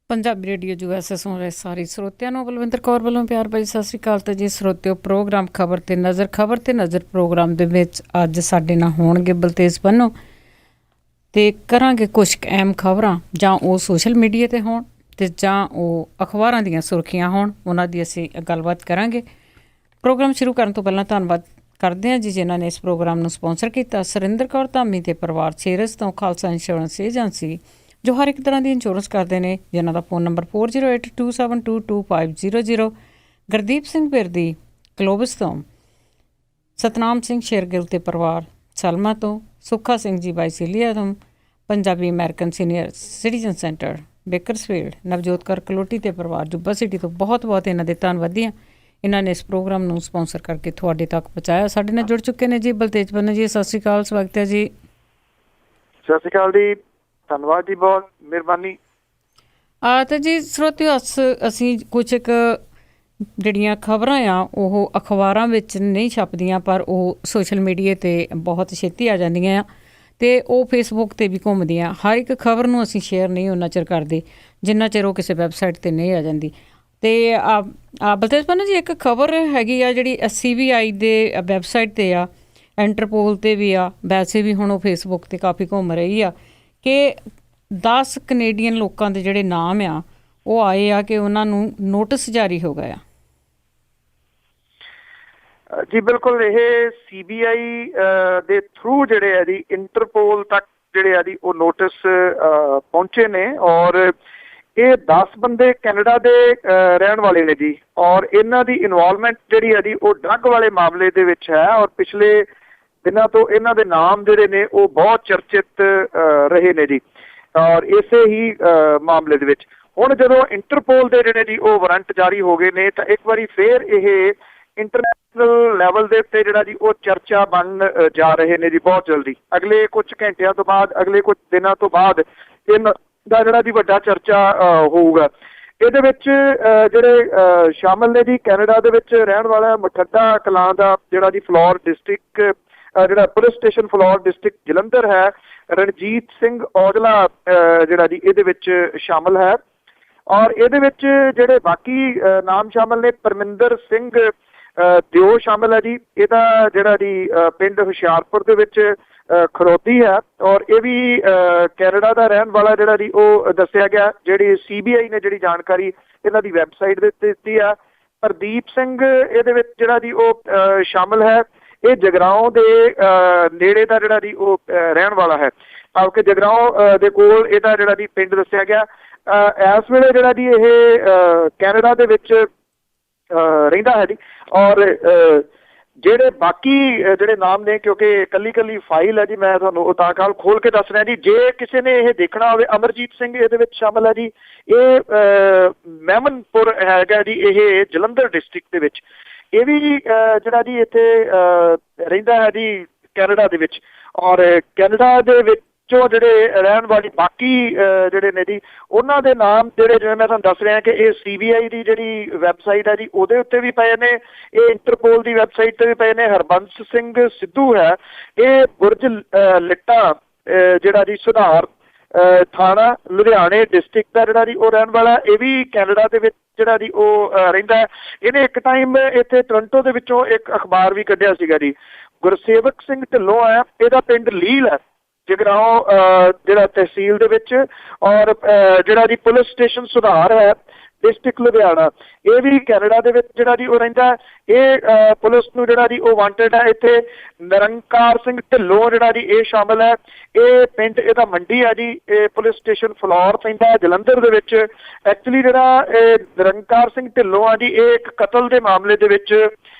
Punjabi radio USA ਸੁਣ ਰਹੇ ਸਾਰੇ ਸਰੋਤਿਆਂ ਨੂੰ ਬਲਵਿੰਦਰ ਕੌਰ ਵੱਲੋਂ ਪਿਆਰ ਭਰੀ ਸਤਿ ਸ਼੍ਰੀ ਅਕਾਲ। ਤੇ ਜੀ ਸਰੋਤਿਓ, ਪ੍ਰੋਗਰਾਮ ਖਬਰ ਤੇ ਨਜ਼ਰ ਪ੍ਰੋਗਰਾਮ ਦੇ ਵਿੱਚ ਅੱਜ ਸਾਡੇ ਨਾਲ ਹੋਣਗੇ ਬਲਤੇਜ ਪੰਨੂ ਤੇ ਕਰਾਂਗੇ ਕੁਝ ਅਹਿਮ ਖਬਰਾਂ, ਜਾਂ ਉਹ ਸੋਸ਼ਲ ਮੀਡੀਆ ਤੇ ਹੋਣ ਤੇ ਜਾਂ ਉਹ ਅਖਬਾਰਾਂ ਦੀਆਂ ਸੁਰਖੀਆਂ ਹੋਣ, ਉਹਨਾਂ ਦੀ ਅਸੀਂ ਗੱਲਬਾਤ ਕਰਾਂਗੇ। ਪ੍ਰੋਗਰਾਮ ਸ਼ੁਰੂ ਕਰਨ ਤੋਂ ਪਹਿਲਾਂ ਧੰਨਵਾਦ ਕਰਦੇ ਹਾਂ ਜੀ ਜਿਨ੍ਹਾਂ ਨੇ ਇਸ ਪ੍ਰੋਗਰਾਮ ਨੂੰ ਸਪੋਂਸਰ ਕੀਤਾ। ਸੁਰਿੰਦਰ ਕੌਰ ਧਾਮੀ ਤੇ ਪਰਿਵਾਰ ਛੇਰਸ ਤੋਂ ਖਾਲਸਾ ਇੰਸ਼ੋਰੈਂਸ ਏਜੰਸੀ, ਜੋ ਹਰ ਇੱਕ ਤਰ੍ਹਾਂ ਦੀ ਇੰਸ਼ੋਰੈਂਸ ਕਰਦੇ ਨੇ, ਜਿਨ੍ਹਾਂ ਦਾ ਫ਼ੋਨ ਨੰਬਰ 4082722500। ਗੁਰਦੀਪ ਸਿੰਘ ਬਿਰਦੀ ਗਲੋਬਸ ਤੋਂ, ਸਤਨਾਮ ਸਿੰਘ ਸ਼ੇਰਗਿੱਲ ਤੇ ਪਰਿਵਾਰ ਸਲਮਾ ਤੋਂ, ਸੁੱਖਾ ਸਿੰਘ ਜੀ ਬਾਈਸੀਲੀਆ ਤੋਂ, Punjabi American senior citizen centre Bakersfield, Navjot Kaur Kaloti ਤੇ ਪਰਿਵਾਰ ਜੁੱਬਾ ਸਿਟੀ ਤੋਂ ਬਹੁਤ ਬਹੁਤ ਇਹਨਾਂ ਦੇ ਧੰਨਵਾਦੀ ਹਾਂ। ਇਹਨਾਂ ਨੇ ਇਸ ਪ੍ਰੋਗਰਾਮ ਨੂੰ ਸਪੋਂਸਰ ਕਰਕੇ ਤੁਹਾਡੇ ਤੱਕ ਪਹੁੰਚਾਇਆ। ਸਾਡੇ ਨਾਲ ਜੁੜ ਚੁੱਕੇ ਨੇ ਜੀ ਬਲਤੇਜ ਪੰਨੂ ਜੀ। ਸਤਿ ਸ਼੍ਰੀ ਅਕਾਲ, ਸਵਾਗਤ ਹੈ ਜੀ। ਸਤਿ ਸ਼੍ਰੀ ਅਕਾਲ ਜੀ, ਧੰਨਵਾਦ ਜੀ, ਬਹੁਤ ਮਿਹਰਬਾਨੀ। ਤਾਂ ਜੀ ਸਰੋਤਿਓ, ਅਸੀਂ ਕੁਛ ਇੱਕ ਜਿਹੜੀਆਂ ਖਬਰਾਂ ਆ ਉਹ ਅਖਬਾਰਾਂ ਵਿੱਚ ਨਹੀਂ ਛਪਦੀਆਂ, ਪਰ ਉਹ ਸੋਸ਼ਲ ਮੀਡੀਆ 'ਤੇ ਬਹੁਤ ਛੇਤੀ ਆ ਜਾਂਦੀਆਂ ਆ ਅਤੇ ਉਹ ਫੇਸਬੁੱਕ 'ਤੇ ਵੀ ਘੁੰਮਦੀਆਂ। ਹਰ ਇੱਕ ਖਬਰ ਨੂੰ ਅਸੀਂ ਸ਼ੇਅਰ ਨਹੀਂ ਉਨਾ ਚਿਰ ਕਰਦੇ ਜਿੰਨਾ ਚਿਰ ਉਹ ਕਿਸੇ ਵੈਬਸਾਈਟ 'ਤੇ ਨਹੀਂ ਆ ਜਾਂਦੀ। ਅਤੇ ਬਲਤੇਜ ਪੰਨੂ ਜੀ, ਇੱਕ ਖਬਰ ਹੈਗੀ ਆ ਜਿਹੜੀ CBI ਦੇ ਵੈਬਸਾਈਟ 'ਤੇ ਆ, ਇੰਟਰਪੋਲ 'ਤੇ ਵੀ ਆ, ਵੈਸੇ ਵੀ ਹੁਣ ਉਹ ਫੇਸਬੁੱਕ 'ਤੇ ਕਾਫੀ ਘੁੰਮ ਰਹੀ ਆ ਕਿ 10 ਕਨੇਡੀਅਨ ਲੋਕਾਂ ਦੇ ਜਿਹੜੇ ਨਾਮ ਆ ਉਹ ਆਏ ਆ ਕਿ ਉਹਨਾਂ ਨੂੰ ਨੋਟਿਸ ਜਾਰੀ ਹੋ ਗਿਆ। ਜੀ ਬਿਲਕੁਲ, ਇਹ CBI ਦੇ ਥਰੂ ਜਿਹੜੇ ਆ ਜੀ ਇੰਟਰਪੋਲ ਤੱਕ ਜਿਹੜੇ ਆ ਜੀ ਉਹ ਨੋਟਿਸ ਪਹੁੰਚੇ ਨੇ, ਔਰ ਇਹ 10 ਬੰਦੇ ਕੈਨੇਡਾ ਦੇ ਰਹਿਣ ਵਾਲੇ ਨੇ ਜੀ, ਔਰ ਇਹਨਾਂ ਦੀ ਇਨਵੋਲਵਮੈਂਟ ਜਿਹੜੀ ਆ ਜੀ ਉਹ ਡਰੱਗ ਵਾਲੇ ਮਾਮਲੇ ਦੇ ਵਿੱਚ ਹੈ, ਔਰ ਪਿਛਲੇ ਦਿਨਾਂ ਤੋਂ ਇਹਨਾਂ ਦੇ ਨਾਮ ਜਿਹੜੇ ਨੇ ਉਹ ਬਹੁਤ ਚਰਚਿਤ ਰਹੇ ਨੇ ਜੀ, ਔਰ ਇਸੇ ਹੀ ਮਾਮਲੇ ਦੇ ਵਿੱਚ ਹੁਣ ਜਦੋਂ ਇੰਟਰਪੋਲ ਦੇ ਜਿਹੜੇ ਜੀ ਉਹ ਵਾਰੰਟ ਜਾਰੀ ਹੋ ਗਏ ਨੇ, ਤਾਂ ਇੱਕ ਵਾਰੀ ਫੇਰ ਇਹ ਇੰਟਰਨੈਸ਼ਨਲ ਲੈਵਲ ਦੇ ਉੱਤੇ ਜਿਹੜਾ ਜੀ ਉਹ ਚਰਚਾ ਬਣ ਜਾ ਰਹੇ ਨੇ ਜੀ। ਬਹੁਤ ਜਲਦੀ ਅਗਲੇ ਕੁਝ ਘੰਟਿਆਂ ਤੋਂ ਬਾਅਦ, ਅਗਲੇ ਕੁਝ ਦਿਨਾਂ ਤੋਂ ਬਾਅਦ ਇਹਨਾਂ ਦਾ ਜਿਹੜਾ ਜੀ ਵੱਡਾ ਚਰਚਾ ਹੋਊਗਾ। ਇਹਦੇ ਵਿੱਚ ਜਿਹੜੇ ਸ਼ਾਮਲ ਨੇ ਜੀ, ਕੈਨੇਡਾ ਦੇ ਵਿੱਚ ਰਹਿਣ ਵਾਲਾ ਮਠੱਡਾ ਕਲਾਂ ਦਾ ਜਿਹੜਾ ਜੀ ਫਲੋਰ ਡਿਸਟ੍ਰਿਕਟ, ਜਿਹੜਾ police station Phillaur district Jalandhar ਹੈ, ਰਣਜੀਤ ਸਿੰਘ ਔਜਲਾ ਜਿਹੜਾ ਜੀ ਇਹਦੇ ਵਿੱਚ ਸ਼ਾਮਲ ਹੈ। ਔਰ ਇਹਦੇ ਵਿੱਚ ਜਿਹੜੇ ਬਾਕੀ ਨਾਮ ਸ਼ਾਮਲ ਨੇ, ਪਰਮਿੰਦਰ ਸਿੰਘ ਦਿਓ ਸ਼ਾਮਲ ਹੈ ਜੀ, ਇਹਦਾ ਜਿਹੜਾ ਜੀ ਪਿੰਡ ਹੁਸ਼ਿਆਰਪੁਰ ਦੇ ਵਿੱਚ ਖਰੋਦੀ ਹੈ, ਔਰ ਇਹ ਵੀ ਕੈਨੇਡਾ ਦਾ ਰਹਿਣ ਵਾਲਾ ਜਿਹੜਾ ਜੀ ਉਹ ਦੱਸਿਆ ਗਿਆ। ਜਿਹੜੀ CBI ਨੇ ਜਿਹੜੀ ਜਾਣਕਾਰੀ ਇਹਨਾਂ ਦੀ ਵੈਬਸਾਈਟ ਦੇ ਉੱਤੇ ਦਿੱਤੀ ਆ। ਪ੍ਰਦੀਪ ਸਿੰਘ ਇਹਦੇ ਵਿੱਚ ਜਿਹੜਾ ਜੀ ਉਹ ਸ਼ਾਮਲ ਹੈ, ਇਹ ਜਗਰਾਓਂ ਦੇ ਨੇੜੇ ਦਾ ਜਿਹੜਾ ਜੀ ਉਹ ਰਹਿਣ ਵਾਲਾ ਹੈ, ਕਿਉਂਕਿ ਜਗਰਾਓਂ ਦੇ ਕੋਲ ਇਹਦਾ ਜਿਹੜਾ ਜੀ ਪਿੰਡ ਦੱਸਿਆ ਗਿਆ। ਇਸ ਵੇਲੇ ਜਿਹੜਾ ਜੀ ਇਹ ਕੈਨੇਡਾ ਦੇ ਵਿੱਚ ਰਹਿੰਦਾ ਹੈ ਜੀ। ਔਰ ਜਿਹੜੇ ਬਾਕੀ ਜਿਹੜੇ ਨਾਮ ਨੇ, ਕਿਉਂਕਿ ਇਕੱਲੀ ਫਾਈਲ ਹੈ ਜੀ, ਮੈਂ ਤੁਹਾਨੂੰ ਉਹ ਤਾਂ ਕੱਲ ਖੋਲ ਕੇ ਦੱਸ ਰਿਹਾ ਜੀ। ਜੇ ਕਿਸੇ ਨੇ ਇਹ ਦੇਖਣਾ ਹੋਵੇ, ਅਮਰਜੀਤ ਸਿੰਘ ਇਹਦੇ ਵਿੱਚ ਸ਼ਾਮਲ ਹੈ ਜੀ, ਇਹ ਮੈਮਨਪੁਰ ਹੈਗਾ ਜੀ, ਇਹ ਜਲੰਧਰ ਡਿਸਟ੍ਰਿਕਟ ਦੇ ਵਿੱਚ। ਇਹ ਵੀ ਜਿਹੜਾ ਜੀ ਇੱਥੇ ਰਹਿੰਦਾ ਹੈ ਜੀ ਕੈਨੇਡਾ ਦੇ ਵਿੱਚ। ਔਰ ਕੈਨੇਡਾ ਦੇ ਵਿੱਚੋਂ ਜਿਹੜੇ ਰਹਿਣ ਵਾਲੇ ਬਾਕੀ ਜਿਹੜੇ ਨੇ ਜੀ, ਉਹਨਾਂ ਦੇ ਨਾਮ ਜਿਹੜੇ ਜਿਵੇਂ ਮੈਂ ਤੁਹਾਨੂੰ ਦੱਸ ਰਿਹਾ ਕਿ ਇਹ CBI ਦੀ ਜਿਹੜੀ ਵੈਬਸਾਈਟ ਹੈ ਜੀ ਉਹਦੇ ਉੱਤੇ ਵੀ ਪਏ ਨੇ, ਇਹ ਇੰਟਰਪੋਲ ਦੀ ਵੈਬਸਾਈਟ 'ਤੇ ਵੀ ਪਏ ਨੇ। ਹਰਬੰਸ ਸਿੰਘ ਸਿੱਧੂ ਹੈ, ਇਹ ਬੁਰਜ ਲਿੱਟਾ ਜਿਹੜਾ ਜੀ ਸੁਧਾਰ ਥਾਣਾ ਲੁਧਿਆਣੇ ਡਿਸਟ੍ਰਿਕਟ ਦਾ ਜਿਹੜਾ ਜੀ ਉਹ ਰਹਿਣ ਵਾਲਾ, ਇਹ ਵੀ ਕੈਨੇਡਾ ਦੇ ਵਿੱਚ ਜਿਹੜਾ ਜੀ ਉਹ ਰਹਿੰਦਾ ਹੈ। ਇਹਨੇ ਇੱਕ ਟਾਈਮ ਇੱਥੇ ਟੋਰਾਂਟੋ ਦੇ ਵਿੱਚੋਂ ਇੱਕ ਅਖਬਾਰ ਵੀ ਕੱਢਿਆ ਸੀਗਾ ਜੀ। ਗੁਰਸੇਵਕ ਸਿੰਘ ਢਿੱਲੋਂ ਹੈ, ਇਹਦਾ ਪਿੰਡ ਲੀਲ ਹੈ, ਜਗਰਾਓਂ ਜਿਹੜਾ ਤਹਿਸੀਲ ਦੇ ਵਿੱਚ। ਔਰ ਜਿਹੜਾ ਜੀ ਪੁਲਿਸ ਸਟੇਸ਼ਨ ਸੁਧਾਰ ਹੈ, ਡਿਸਟ੍ਰਿਕਟ ਲੁਧਿਆਣਾ, ਇਹ ਵੀ ਕੈਨੇਡਾ ਦੇ ਵਿੱਚ ਜਿਹੜਾ ਜੀ ਉਹ ਰਹਿੰਦਾ। ਇਹ ਪੁਲਿਸ ਨੂੰ ਜਿਹੜਾ ਜੀ ਉਹ ਵਾਂਟਡ ਹੈ। ਇੱਥੇ ਨਿਰੰਕਾਰ ਸਿੰਘ ਢਿੱਲੋਂ ਜਿਹੜਾ ਜੀ ਇਹ ਸ਼ਾਮਲ ਹੈ, ਇਹ ਪਿੰਡ ਇਹਦਾ ਮੰਡੀ ਹੈ ਜੀ, ਇਹ ਪੁਲਿਸ ਸਟੇਸ਼ਨ ਫਲੋਰ ਪੈਂਦਾ ਜਲੰਧਰ ਦੇ ਵਿੱਚ। ਐਕਚੁਅਲੀ ਜਿਹੜਾ ਇਹ ਨਿਰੰਕਾਰ ਸਿੰਘ ਢਿੱਲੋਂ ਆ ਜੀ, ਇਹ ਇੱਕ ਕਤਲ ਦੇ ਮਾਮਲੇ ਦੇ ਵਿੱਚ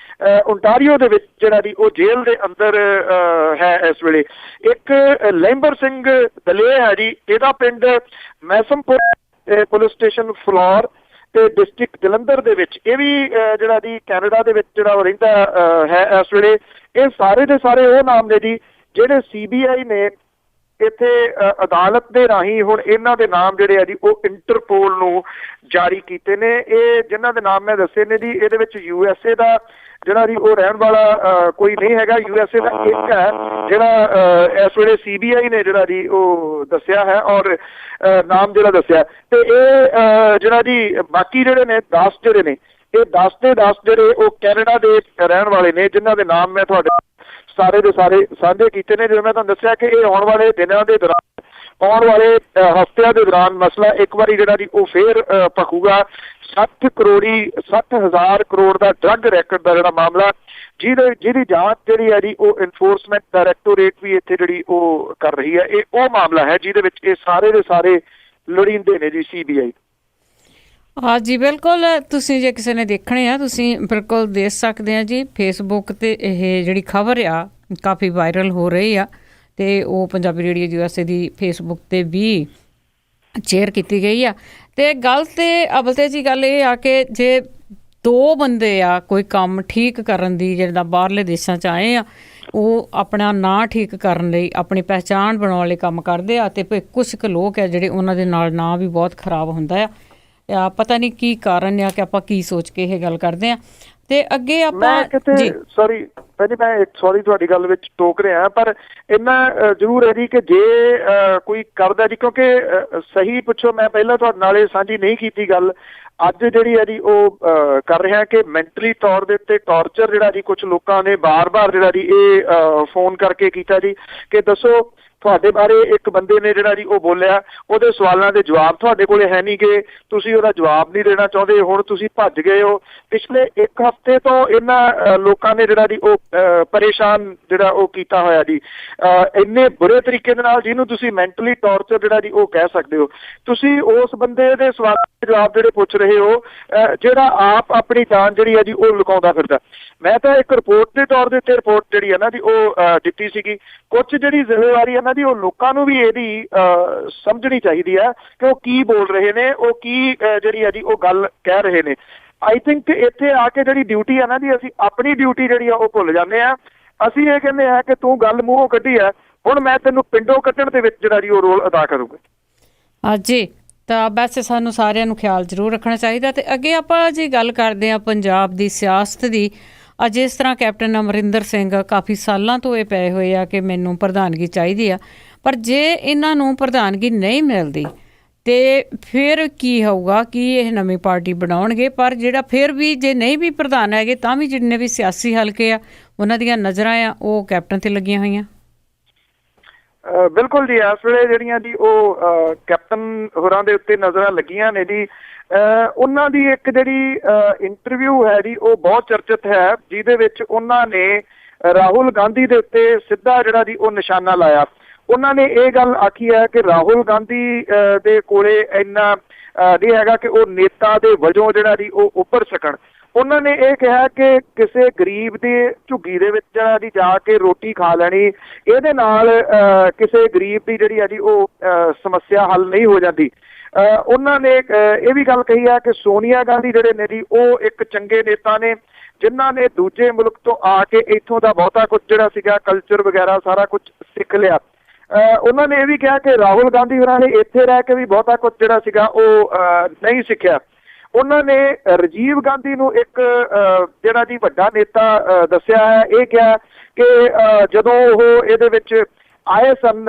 ਓਨਟਾਰੀਓ ਦੇ ਵਿੱਚ ਜਿਹੜਾ ਜੀ ਉਹ ਜੇਲ੍ਹ ਦੇ ਅੰਦਰ ਹੈ ਇਸ ਵੇਲੇ। ਇੱਕ ਲੈਂਬਰ ਸਿੰਘ ਦਲੇਹ ਹੈ ਜੀ, ਇਹਦਾ ਪਿੰਡ ਮੈਸਮਪੁਰ, ਪੁਲਿਸ ਸਟੇਸ਼ਨ ਫਲੋਰ ਤੇ ਡਿਸਟ੍ਰਿਕਟ ਜਲੰਧਰ ਦੇ ਵਿੱਚ। ਇਹ ਵੀ ਜਿਹੜਾ ਜੀ ਕੈਨੇਡਾ ਦੇ ਵਿੱਚ ਜਿਹੜਾ ਉਹ ਰਹਿੰਦਾ ਹੈ ਇਸ ਵੇਲੇ। ਇਹ ਸਾਰੇ ਦੇ ਸਾਰੇ ਉਹ ਨਾਮ ਨੇ ਜੀ ਜਿਹੜੇ CBI ਨੇ ਇੱਥੇ ਅਦਾਲਤ ਦੇ ਰਾਹੀਂ ਹੁਣ ਇਹਨਾਂ ਦੇ ਨਾਮ ਜਿਹੜੇ ਆ ਜੀ ਉਹ ਇੰਟਰਪੋਲ ਨੂੰ ਜਾਰੀ ਕੀਤੇ ਨੇ। ਇਹ ਜਿਨ੍ਹਾਂ ਦੇ ਨਾਮ ਮੈਂ ਦੱਸੇ ਨੇ ਜੀ, ਇਹਦੇ ਵਿੱਚ USA ਦਾ ਜਿਹੜਾ ਜੀ ਉਹ ਰਹਿਣ ਵਾਲਾ ਕੋਈ ਨਹੀਂ ਹੈਗਾ। USA ਦਾ ਇੱਕ ਹੈ ਜਿਹੜਾ ਇਸ ਵੇਲੇ CBI ਨੇ ਜਿਹੜਾ ਜੀ ਉਹ ਦੱਸਿਆ ਹੈ ਔਰ ਨਾਮ ਜਿਹੜਾ ਦੱਸਿਆ। ਤੇ ਇਹ ਜਿਹੜਾ ਜੀ ਬਾਕੀ ਜਿਹੜੇ ਨੇ 10 ਜਿਹੜੇ ਨੇ, ਇਹ 10 ਦੇ 10 ਜਿਹੜੇ ਉਹ ਕੈਨੇਡਾ ਦੇ ਰਹਿਣ ਵਾਲੇ ਨੇ, ਜਿਨ੍ਹਾਂ ਦੇ ਨਾਮ ਮੈਂ ਤੁਹਾਡੇ ਸਾਰੇ ਦੇ ਸਾਰੇ ਸਾਂਝੇ ਕੀਤੇ ਨੇ। ਜਿਵੇਂ ਮੈਂ ਤੁਹਾਨੂੰ ਦੱਸਿਆ ਕਿ ਇਹ ਆਉਣ ਵਾਲੇ ਦਿਨਾਂ ਦੇ ਦੌਰਾਨ, ਆਉਣ ਵਾਲੇ ਹਫ਼ਤਿਆਂ ਦੇ ਦੌਰਾਨ ਮਸਲਾ ਇੱਕ ਵਾਰੀ ਜਿਹੜਾ ਜੀ ਉਹ ਫੇਰ ਭਖੂਗਾ। 60,000 ਕਰੋੜ ਦਾ ਡਰੱਗ ਰੈਕਟ ਦਾ ਜਿਹੜਾ ਮਾਮਲਾ, ਜਿਹਦੀ ਜਾਂਚ ਜਿਹੜੀ ਹੈ ਜੀ ਉਹ ਇਨਫੋਰਸਮੈਂਟ ਡਾਇਰੈਕਟੋਰੇਟ ਵੀ ਇੱਥੇ ਜਿਹੜੀ ਉਹ ਕਰ ਰਹੀ ਹੈ। ਇਹ ਉਹ ਮਾਮਲਾ ਹੈ ਜਿਹਦੇ ਵਿੱਚ ਇਹ ਸਾਰੇ ਦੇ ਸਾਰੇ ਲੋੜੀਂਦੇ ਨੇ ਜੀ CBI। ਹਾਂ ਜੀ ਬਿਲਕੁਲ, ਤੁਸੀਂ ਜੇ ਕਿਸੇ ਨੇ ਦੇਖਣੇ ਆ ਤੁਸੀਂ ਬਿਲਕੁਲ ਦੇਖ ਸਕਦੇ ਆ ਜੀ। ਫੇਸਬੁੱਕ 'ਤੇ ਇਹ ਜਿਹੜੀ ਖਬਰ ਆ ਕਾਫੀ ਵਾਇਰਲ ਹੋ ਰਹੀ ਆ ਅਤੇ ਉਹ ਪੰਜਾਬੀ ਰੇਡੀਓ USA ਦੀ ਫੇਸਬੁੱਕ 'ਤੇ ਵੀ ਸ਼ੇਅਰ ਕੀਤੀ ਗਈ ਆ। ਅਤੇ ਗੱਲ ਤੇ ਅਵਲ 'ਤੇ ਜੀ ਗੱਲ ਇਹ ਆ ਕਿ ਜੇ 2 ਬੰਦੇ ਆ ਕੋਈ ਕੰਮ ਠੀਕ ਕਰਨ ਦੀ, ਜਿਹੜਾ ਬਾਹਰਲੇ ਦੇਸ਼ਾਂ 'ਚ ਆਏ ਆ, ਉਹ ਆਪਣਾ ਨਾਂ ਠੀਕ ਕਰਨ ਲਈ, ਆਪਣੀ ਪਹਿਚਾਣ ਬਣਾਉਣ ਲਈ ਕੰਮ ਕਰਦੇ ਆ, ਅਤੇ ਕੁਛ ਕੁ ਲੋਕ ਆ ਜਿਹੜੇ ਉਹਨਾਂ ਦੇ ਨਾਲ ਨਾਂ ਵੀ ਬਹੁਤ ਖਰਾਬ ਹੁੰਦਾ ਆ। ਪਤਾ ਨਹੀਂ ਕੀ ਕਾਰਨ ਆ ਕਿ ਆਪਾਂ ਕੀ ਸੋਚ ਕੇ ਇਹ ਗੱਲ ਕਰਦੇ ਆ। ਤੇ ਅੱਗੇ ਆਪਾਂ ਜੀ ਸੌਰੀ ਤੁਹਾਡੀ ਗੱਲ ਵਿੱਚ ਟੋਕ ਰਿਹਾ, ਪਰ ਇੰਨਾ ਜ਼ਰੂਰ ਹੈ ਜੀ ਕਿ ਜੇ ਕੋਈ ਕਰਦਾ ਜੀ, ਕਿਉਂਕਿ ਸਹੀ ਪੁੱਛੋ, ਮੈਂ ਪਹਿਲਾਂ ਤੁਹਾਡੇ ਨਾਲ ਇਹ ਸਾਂਝੀ ਨਹੀਂ ਕੀਤੀ ਗੱਲ, ਅੱਜ ਜਿਹੜੀ ਹੈ ਜੀ ਉਹ ਕਰ ਰਿਹਾ ਕਿ ਮੈਂਟਲੀ ਤੌਰ ਦੇ ਉੱਤੇ ਟੌਰਚਰ ਜਿਹੜਾ ਜੀ ਕੁਛ ਲੋਕਾਂ ਨੇ ਬਾਰ-ਬਾਰ ਜਿਹੜਾ ਜੀ ਇਹ ਫੋਨ ਕਰਕੇ ਕੀਤਾ ਜੀ ਕਿ ਦੱਸੋ ਤੁਹਾਡੇ ਬਾਰੇ ਇੱਕ ਬੰਦੇ ਨੇ ਜਿਹੜਾ ਜੀ ਉਹ ਬੋਲਿਆ, ਉਹਦੇ ਸਵਾਲਾਂ ਦੇ ਜਵਾਬ ਤੁਹਾਡੇ ਕੋਲੇ ਹੈ ਨਹੀਂ ਗੇ, ਤੁਸੀਂ ਉਹਦਾ ਜਵਾਬ ਨਹੀਂ ਦੇਣਾ ਚਾਹੁੰਦੇ, ਹੁਣ ਤੁਸੀਂ ਭੱਜ ਗਏ ਹੋ। ਪਿਛਲੇ 1 ਹਫ਼ਤੇ ਤੋਂ ਇਹਨਾਂ ਲੋਕਾਂ ਨੇ ਜਿਹੜਾ ਜੀ ਉਹ ਪਰੇਸ਼ਾਨ ਜਿਹੜਾ ਉਹ ਕੀਤਾ ਹੋਇਆ ਜੀ, ਇੰਨੇ ਬੁਰੇ ਤਰੀਕੇ ਦੇ ਨਾਲ, ਜਿਹਨੂੰ ਤੁਸੀਂ ਮੈਂਟਲੀ ਟੌਰਚਰ ਜਿਹੜਾ ਜੀ ਉਹ ਕਹਿ ਸਕਦੇ ਹੋ। ਤੁਸੀਂ ਉਸ ਬੰਦੇ ਦੇ ਸਵਾਲਾਂ ਦੇ ਜਵਾਬ ਜਿਹੜੇ ਪੁੱਛ ਰਹੇ ਹੋ, ਜਿਹੜਾ ਆਪ ਆਪਣੀ ਜਾਨ ਜਿਹੜੀ ਹੈ ਜੀ ਉਹ ਲੁਕਾਉਂਦਾ ਫਿਰਦਾ। ਮੈਂ ਤਾਂ ਇੱਕ ਰਿਪੋਰਟ ਦੇ ਤੌਰ ਦੇ ਉੱਤੇ ਰਿਪੋਰਟ ਜਿਹੜੀ ਹੈ ਨਾ ਜੀ ਉਹ ਦਿੱਤੀ ਸੀਗੀ। ਕੁਛ ਜਿਹੜੀ ਜ਼ਿੰਮੇਵਾਰੀ ਹੈ ਨਾ ਜੀ ਉਹ ਲੋਕਾਂ ਨੂੰ ਵੀ ਇਹਦੀ ਸਮਝਣੀ ਚਾਹੀਦੀ ਹੈ ਕਿ ਉਹ ਕੀ ਬੋਲ ਰਹੇ ਨੇ, ਉਹ ਕੀ ਜਿਹੜੀ ਹੈ ਜੀ ਉਹ ਗੱਲ ਕਹਿ ਰਹੇ ਨੇ। ਆਈ ਥਿੰਕ ਇੱਥੇ ਆ ਕੇ ਜਿਹੜੀ ਡਿਊਟੀ ਹੈ ਨਾ ਜੀ, ਅਸੀਂ ਆਪਣੀ ਡਿਊਟੀ ਜਿਹੜੀ ਆ ਉਹ ਭੁੱਲ ਜਾਂਦੇ ਹਾਂ। ਅਸੀਂ ਇਹ ਕਹਿੰਦੇ ਹਾਂ ਕਿ ਤੂੰ ਗੱਲ ਮੂੰਹੋਂ ਕੱਢੀ ਹੈ, ਹੁਣ ਮੈਂ ਤੈਨੂੰ ਪਿੰਡੋਂ ਕੱਢਣ ਦੇ ਵਿੱਚ ਜਿਹੜਾ ਜੀ ਉਹ ਰੋਲ ਅਦਾ ਕਰੂੰਗਾ। ਹਾਂਜੀ, ਤਾਂ ਵੈਸੇ ਸਾਨੂੰ ਸਾਰਿਆਂ ਨੂੰ ਖਿਆਲ ਜ਼ਰੂਰ ਰੱਖਣਾ ਚਾਹੀਦਾ। ਅਤੇ ਅੱਗੇ ਆਪਾਂ ਜੀ ਗੱਲ ਕਰਦੇ ਹਾਂ ਪੰਜਾਬ ਦੀ ਸਿਆਸਤ ਦੀ। ਅੱਜ ਇਸ ਤਰ੍ਹਾਂ ਕੈਪਟਨ ਅਮਰਿੰਦਰ ਸਿੰਘ ਕਾਫੀ ਸਾਲਾਂ ਤੋਂ ਇਹ ਪਏ ਹੋਏ ਆ ਕਿ ਮੈਨੂੰ ਪ੍ਰਧਾਨਗੀ ਚਾਹੀਦੀ ਆ, ਪਰ ਜੇ ਇਹਨਾਂ ਨੂੰ ਪ੍ਰਧਾਨਗੀ ਨਹੀਂ ਮਿਲਦੀ ਤੇ ਫਿਰ ਕੀ ਹੋਊਗਾ? ਕੀ ਇਹ ਨਵੀਂ ਪਾਰਟੀ ਬਣਾਉਣਗੇ? ਪਰ ਜਿਹੜਾ ਫਿਰ ਵੀ ਜੇ ਨਹੀਂ ਵੀ ਪ੍ਰਧਾਨ ਹੈਗੇ ਤਾਂ ਵੀ ਜਿੰਨੇ ਵੀ ਸਿਆਸੀ ਹਲਕੇ ਆ ਉਹਨਾਂ ਦੀਆਂ ਨਜ਼ਰਾਂ ਆ ਉਹ ਕੈਪਟਨ 'ਤੇ ਲੱਗੀਆਂ ਹੋਈਆਂ। ਬਿਲਕੁਲ ਜੀ, ਇਸ ਵੇਲੇ ਜਿਹੜੀਆਂ ਜੀ ਉਹ ਕੈਪਟਨ ਹੋਰਾਂ ਦੇ ਉੱਤੇ ਨਜ਼ਰਾਂ ਲੱਗੀਆਂ ਨੇ ਜੀ। ਉਹਨਾਂ ਦੀ ਇੱਕ ਜਿਹੜੀ ਇੰਟਰਵਿਊ ਹੈ ਜੀ ਉਹ ਬਹੁਤ ਚਰਚਿਤ ਹੈ, ਜਿਹਦੇ ਵਿੱਚ ਉਹਨਾਂ ਨੇ ਰਾਹੁਲ ਗਾਂਧੀ ਦੇ ਉੱਤੇ ਸਿੱਧਾ ਜਿਹੜਾ ਜੀ ਉਹ ਨਿਸ਼ਾਨਾ ਲਾਇਆ। ਉਹਨਾਂ ਨੇ ਇਹ ਗੱਲ ਆਖੀ ਹੈ ਕਿ ਰਾਹੁਲ ਗਾਂਧੀ ਦੇ ਕੋਲੇ ਇੰਨਾ ਨਹੀਂ ਹੈਗਾ ਕਿ ਉਹ ਨੇਤਾ ਦੇ ਵਜੋਂ ਜਿਹੜਾ ਜੀ ਉਹ ਉੱਭਰ ਸਕਣ। ਉਹਨਾਂ ਨੇ ਇਹ ਕਿਹਾ ਕਿ ਕਿਸੇ ਗਰੀਬ ਦੀ ਝੁੱਗੀ ਦੇ ਵਿੱਚ ਜਿਹੜਾ ਜੀ ਜਾ ਕੇ ਰੋਟੀ ਖਾ ਲੈਣੀ, ਇਹਦੇ ਨਾਲ ਕਿਸੇ ਗਰੀਬ ਦੀ ਜਿਹੜੀ ਹੈ ਜੀ ਉਹ ਸਮੱਸਿਆ ਹੱਲ ਨਹੀਂ ਹੋ ਜਾਂਦੀ। ਉਹਨਾਂ ਨੇ ਇਹ ਵੀ ਗੱਲ ਕਹੀ ਹੈ ਕਿ ਸੋਨੀਆ ਗਾਂਧੀ ਜਿਹੜੇ ਨੇ ਜੀ ਉਹ ਇੱਕ ਚੰਗੇ ਨੇਤਾ ਨੇ, ਜਿਨ੍ਹਾਂ ਨੇ ਦੂਜੇ ਮੁਲਕ ਤੋਂ ਆ ਕੇ ਇੱਥੋਂ ਦਾ ਬਹੁਤਾ ਕੁਝ ਜਿਹੜਾ ਸੀਗਾ ਕਲਚਰ ਵਗੈਰਾ ਸਾਰਾ ਕੁਝ ਸਿੱਖ ਲਿਆ। ਉਹਨਾਂ ਨੇ ਇਹ ਵੀ ਕਿਹਾ ਕਿ ਰਾਹੁਲ ਗਾਂਧੀ ਹੋਰਾਂ ਨੇ ਇੱਥੇ ਰਹਿ ਕੇ ਵੀ ਬਹੁਤਾ ਕੁਝ ਜਿਹੜਾ ਸੀਗਾ ਉਹ ਨਹੀਂ ਸਿੱਖਿਆ। ਉਹਨਾਂ ਨੇ ਰਾਜੀਵ ਗਾਂਧੀ ਨੂੰ ਇੱਕ ਜਿਹੜਾ ਜੀ ਵੱਡਾ ਨੇਤਾ ਦੱਸਿਆ ਹੈ। ਇਹ ਕਿਹਾ ਕਿ ਜਦੋਂ ਉਹ ਇਹਦੇ ਵਿੱਚ ਆਏ ਸਨ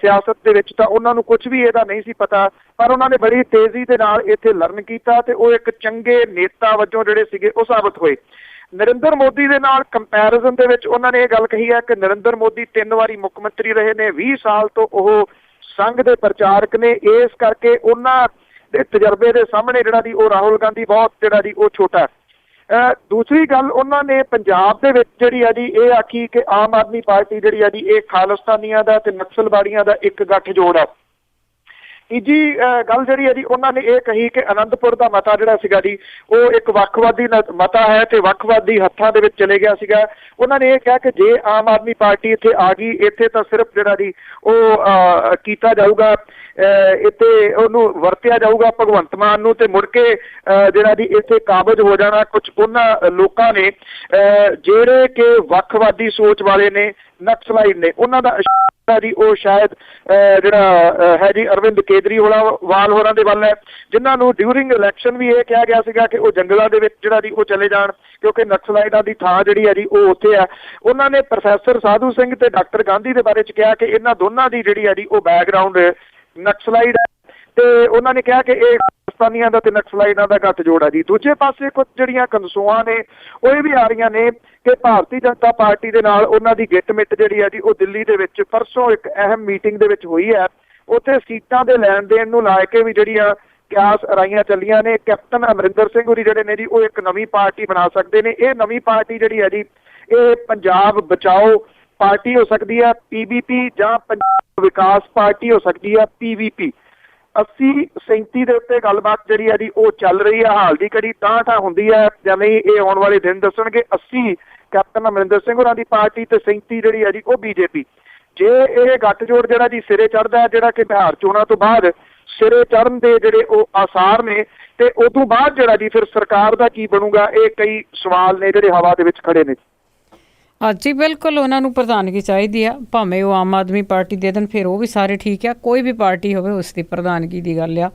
ਸਿਆਸਤ ਦੇ ਵਿੱਚ ਤਾਂ ਉਹਨਾਂ ਨੂੰ ਕੁਝ ਵੀ ਇਹਦਾ ਨਹੀਂ ਸੀ ਪਤਾ, ਪਰ ਉਹਨਾਂ ਨੇ ਬੜੀ ਤੇਜ਼ੀ ਦੇ ਨਾਲ ਇੱਥੇ ਲਰਨ ਕੀਤਾ ਤੇ ਉਹ ਇੱਕ ਚੰਗੇ ਨੇਤਾ ਵਜੋਂ ਜਿਹੜੇ ਸੀਗੇ ਉਹ ਸਾਬਤ ਹੋਏ। ਨਰਿੰਦਰ ਮੋਦੀ ਦੇ ਨਾਲ ਕੰਪੈਰੀਜ਼ਨ ਦੇ ਵਿੱਚ ਉਹਨਾਂ ਨੇ ਇਹ ਗੱਲ ਕਹੀ ਹੈ ਕਿ ਨਰਿੰਦਰ ਮੋਦੀ 3 ਵਾਰੀ ਮੁੱਖ ਮੰਤਰੀ ਰਹੇ ਨੇ, 20 ਸਾਲ ਤੋਂ ਉਹ ਸੰਘ ਦੇ ਪ੍ਰਚਾਰਕ ਨੇ, ਇਸ ਕਰਕੇ ਉਹਨਾਂ ਦੇ ਤਜਰਬੇ ਦੇ ਸਾਹਮਣੇ ਜਿਹੜਾ ਜੀ ਉਹ ਰਾਹੁਲ ਗਾਂਧੀ ਬਹੁਤ ਜਿਹੜਾ ਜੀ ਉਹ ਛੋਟਾ। ਦੂਸਰੀ ਗੱਲ ਉਹਨਾਂ ਨੇ ਪੰਜਾਬ ਦੇ ਵਿੱਚ ਜਿਹੜੀ ਆ ਜੀ ਇਹ ਆਖੀ ਕਿ ਆਮ ਆਦਮੀ ਪਾਰਟੀ ਜਿਹੜੀ ਆ ਜੀ ਇਹ ਖਾਲਿਸਤਾਨੀਆਂ ਦਾ ਤੇ ਨਕਸਲਵਾੜੀਆਂ ਦਾ ਇੱਕ ਗੱਠਜੋੜ ਆ। ਤੀਜੀ ਗੱਲ ਜਿਹੜੀ ਹੈ ਜੀ ਉਹਨਾਂ ਨੇ ਇਹ ਕਹੀ ਕਿ ਅਨੰਦਪੁਰ ਦਾ ਮਤਾ ਜਿਹੜਾ ਸੀਗਾ ਜੀ ਉਹ ਇੱਕ ਵੱਖਵਾਦੀ ਮਤਾ ਹੈ ਤੇ ਵੱਖਵਾਦੀ ਹੱਥਾਂ ਦੇ ਵਿੱਚ ਚਲੇ ਗਿਆ ਸੀਗਾ। ਉਹਨਾਂ ਨੇ ਇਹ ਕਿਹਾ ਕਿ ਜੇ ਆਮ ਆਦਮੀ ਪਾਰਟੀ ਇੱਥੇ ਆ ਗਈ, ਇੱਥੇ ਤਾਂ ਸਿਰਫ ਜਿਹੜਾ ਜੀ ਉਹ ਕੀਤਾ ਜਾਊਗਾ, ਇੱਥੇ ਉਹਨੂੰ ਵਰਤਿਆ ਜਾਊਗਾ ਭਗਵੰਤ ਮਾਨ ਨੂੰ, ਤੇ ਮੁੜ ਕੇ ਜਿਹੜਾ ਜੀ ਇੱਥੇ ਕਾਬਜ਼ ਹੋ ਜਾਣਾ ਕੁਝ ਉਹਨਾਂ ਲੋਕਾਂ ਨੇ ਜਿਹੜੇ ਕਿ ਵੱਖਵਾਦੀ ਸੋਚ ਵਾਲੇ ਨੇ, ਨਕਸਲਾਈਟ ਨੇ। ਉਹਨਾਂ ਦਾ ਜੀ ਉਹ ਸ਼ਾਇਦ ਜਿਹੜਾ ਹੈ ਜੀ ਅਰਵਿੰਦ ਕੇਜਰੀਵਾਲ ਹੋਰਾਂ ਦੇ ਵੱਲ ਹੈ, ਜਿਨ੍ਹਾਂ ਨੂੰ ਡਿਊਰਿੰਗ ਇਲੈਕਸ਼ਨ ਵੀ ਇਹ ਕਿਹਾ ਗਿਆ ਸੀਗਾ ਕਿ ਉਹ ਜੰਗਲਾਂ ਦੇ ਵਿੱਚ ਜਿਹੜਾ ਜੀ ਉਹ ਚਲੇ ਜਾਣ, ਕਿਉਂਕਿ ਨਕਸਲਾਈਟਾਂ ਦੀ ਥਾਂ ਜਿਹੜੀ ਹੈ ਜੀ ਉਹ ਉੱਥੇ ਹੈ। ਉਹਨਾਂ ਨੇ ਪ੍ਰੋਫੈਸਰ ਸਾਧੂ ਸਿੰਘ ਤੇ ਡਾਕਟਰ ਗਾਂਧੀ ਦੇ ਬਾਰੇ 'ਚ ਕਿਹਾ ਕਿ ਇਹਨਾਂ ਦੋਨਾਂ ਦੀ ਜਿਹੜੀ ਹੈ ਜੀ ਉਹ ਬੈਕਗਰਾਊਂਡ ਨਕਸਲਾਈਟ ਹੈ, ਤੇ ਉਹਨਾਂ ਨੇ ਕਿਹਾ ਕਿ ਇਹ ਪਾਕਿਸਤਾਨੀਆਂ ਦਾ ਤੇ ਨਕਸਲਾਈਟਾਂ ਦਾ ਗੱਠਜੋੜ ਹੈ ਜੀ। ਦੂਜੇ ਪਾਸੇ ਕੁਝ ਜਿਹੜੀਆਂ ਕਨਸੂਆਂ ਨੇ ਉਹ ਇਹ ਵੀ ਆ ਰਹੀਆਂ ਨੇ ਕਿ ਭਾਰਤੀ ਜਨਤਾ ਪਾਰਟੀ ਦੇ ਨਾਲ ਉਹਨਾਂ ਦੀ ਗਿੱਟ ਮਿੱਟ ਜਿਹੜੀ ਹੈ ਜੀ ਉਹ ਦਿੱਲੀ ਦੇ ਵਿੱਚ ਪਰਸੋਂ ਇੱਕ ਅਹਿਮ ਮੀਟਿੰਗ ਦੇ ਵਿੱਚ ਹੋਈ ਹੈ। ਉੱਥੇ ਸੀਟਾਂ ਦੇ ਲੈਣ ਦੇਣ ਨੂੰ ਲੈ ਕੇ ਵੀ ਜਿਹੜੀਆਂ ਕਿਆਸ ਅਰਾਈਆਂ ਚੱਲੀਆਂ ਨੇ। ਕੈਪਟਨ ਅਮਰਿੰਦਰ ਸਿੰਘ ਹੋਰੀ ਜਿਹੜੇ ਨੇ ਜੀ ਉਹ ਇੱਕ ਨਵੀਂ ਪਾਰਟੀ ਬਣਾ ਸਕਦੇ ਨੇ। ਇਹ ਨਵੀਂ ਪਾਰਟੀ ਜਿਹੜੀ ਹੈ ਜੀ ਇਹ ਪੰਜਾਬ ਬਚਾਓ ਪਾਰਟੀ ਹੋ ਸਕਦੀ ਹੈ PBP, ਜਾਂ ਪੰਜਾਬ ਵਿਕਾਸ ਪਾਰਟੀ ਹੋ ਸਕਦੀ ਹੈ PVP। 80-37 ਦੇ ਉੱਤੇ ਗੱਲਬਾਤ ਜਿਹੜੀ ਹੈ ਜੀ ਉਹ ਚੱਲ ਰਹੀ ਹੈ। ਹਾਲ ਦੀ ਘੜੀ ਤਾਂ ਹੁੰਦੀ ਹੈ ਜਾਂ ਨਹੀਂ ਇਹ ਆਉਣ ਵਾਲੇ ਦਿਨ ਦੱਸਣਗੇ। 80 ਕੈਪਟਨ ਅਮਰਿੰਦਰ ਸਿੰਘ ਹੋਰਾਂ ਦੀ ਪਾਰਟੀ ਤੇ 37 ਜਿਹੜੀ ਹੈ ਜੀ ਉਹ BJP। ਜੇ ਇਹ ਗੱਠਜੋੜ ਜਿਹੜਾ ਜੀ ਸਿਰੇ ਚੜ੍ਹਦਾ ਹੈ, ਜਿਹੜਾ ਕਿ ਬਿਹਾਰ ਚੋਣਾਂ ਤੋਂ ਬਾਅਦ ਸਿਰੇ ਚੜ੍ਹਨ ਦੇ ਜਿਹੜੇ ਉਹ ਆਸਾਰ ਨੇ, ਤੇ ਉਸ ਤੋਂ ਬਾਅਦ ਜਿਹੜਾ ਜੀ ਫਿਰ ਸਰਕਾਰ ਦਾ ਕੀ ਬਣੂਗਾ, ਇਹ ਕਈ ਸਵਾਲ ਨੇ ਜਿਹੜੇ ਹਵਾ ਦੇ ਵਿੱਚ ਖੜੇ ਨੇ। ਜੀ ਬਿਲਕੁਲ, ਉਹਨਾਂ ਨੂੰ ਪ੍ਰਧਾਨਗੀ ਚਾਹੀਦੀ ਆ, ਭਾਵੇਂ ਉਹ ਆਮ ਆਦਮੀ ਪਾਰਟੀ ਦੇ ਦੇਣ ਫਿਰ ਉਹ ਵੀ ਸਾਰੇ ਠੀਕ ਆ। ਕੋਈ ਵੀ ਪਾਰਟੀ ਹੋਵੇ ਉਸ ਦੀ ਪ੍ਰਧਾਨਗੀ ਦੀ ਗੱਲ ਆ,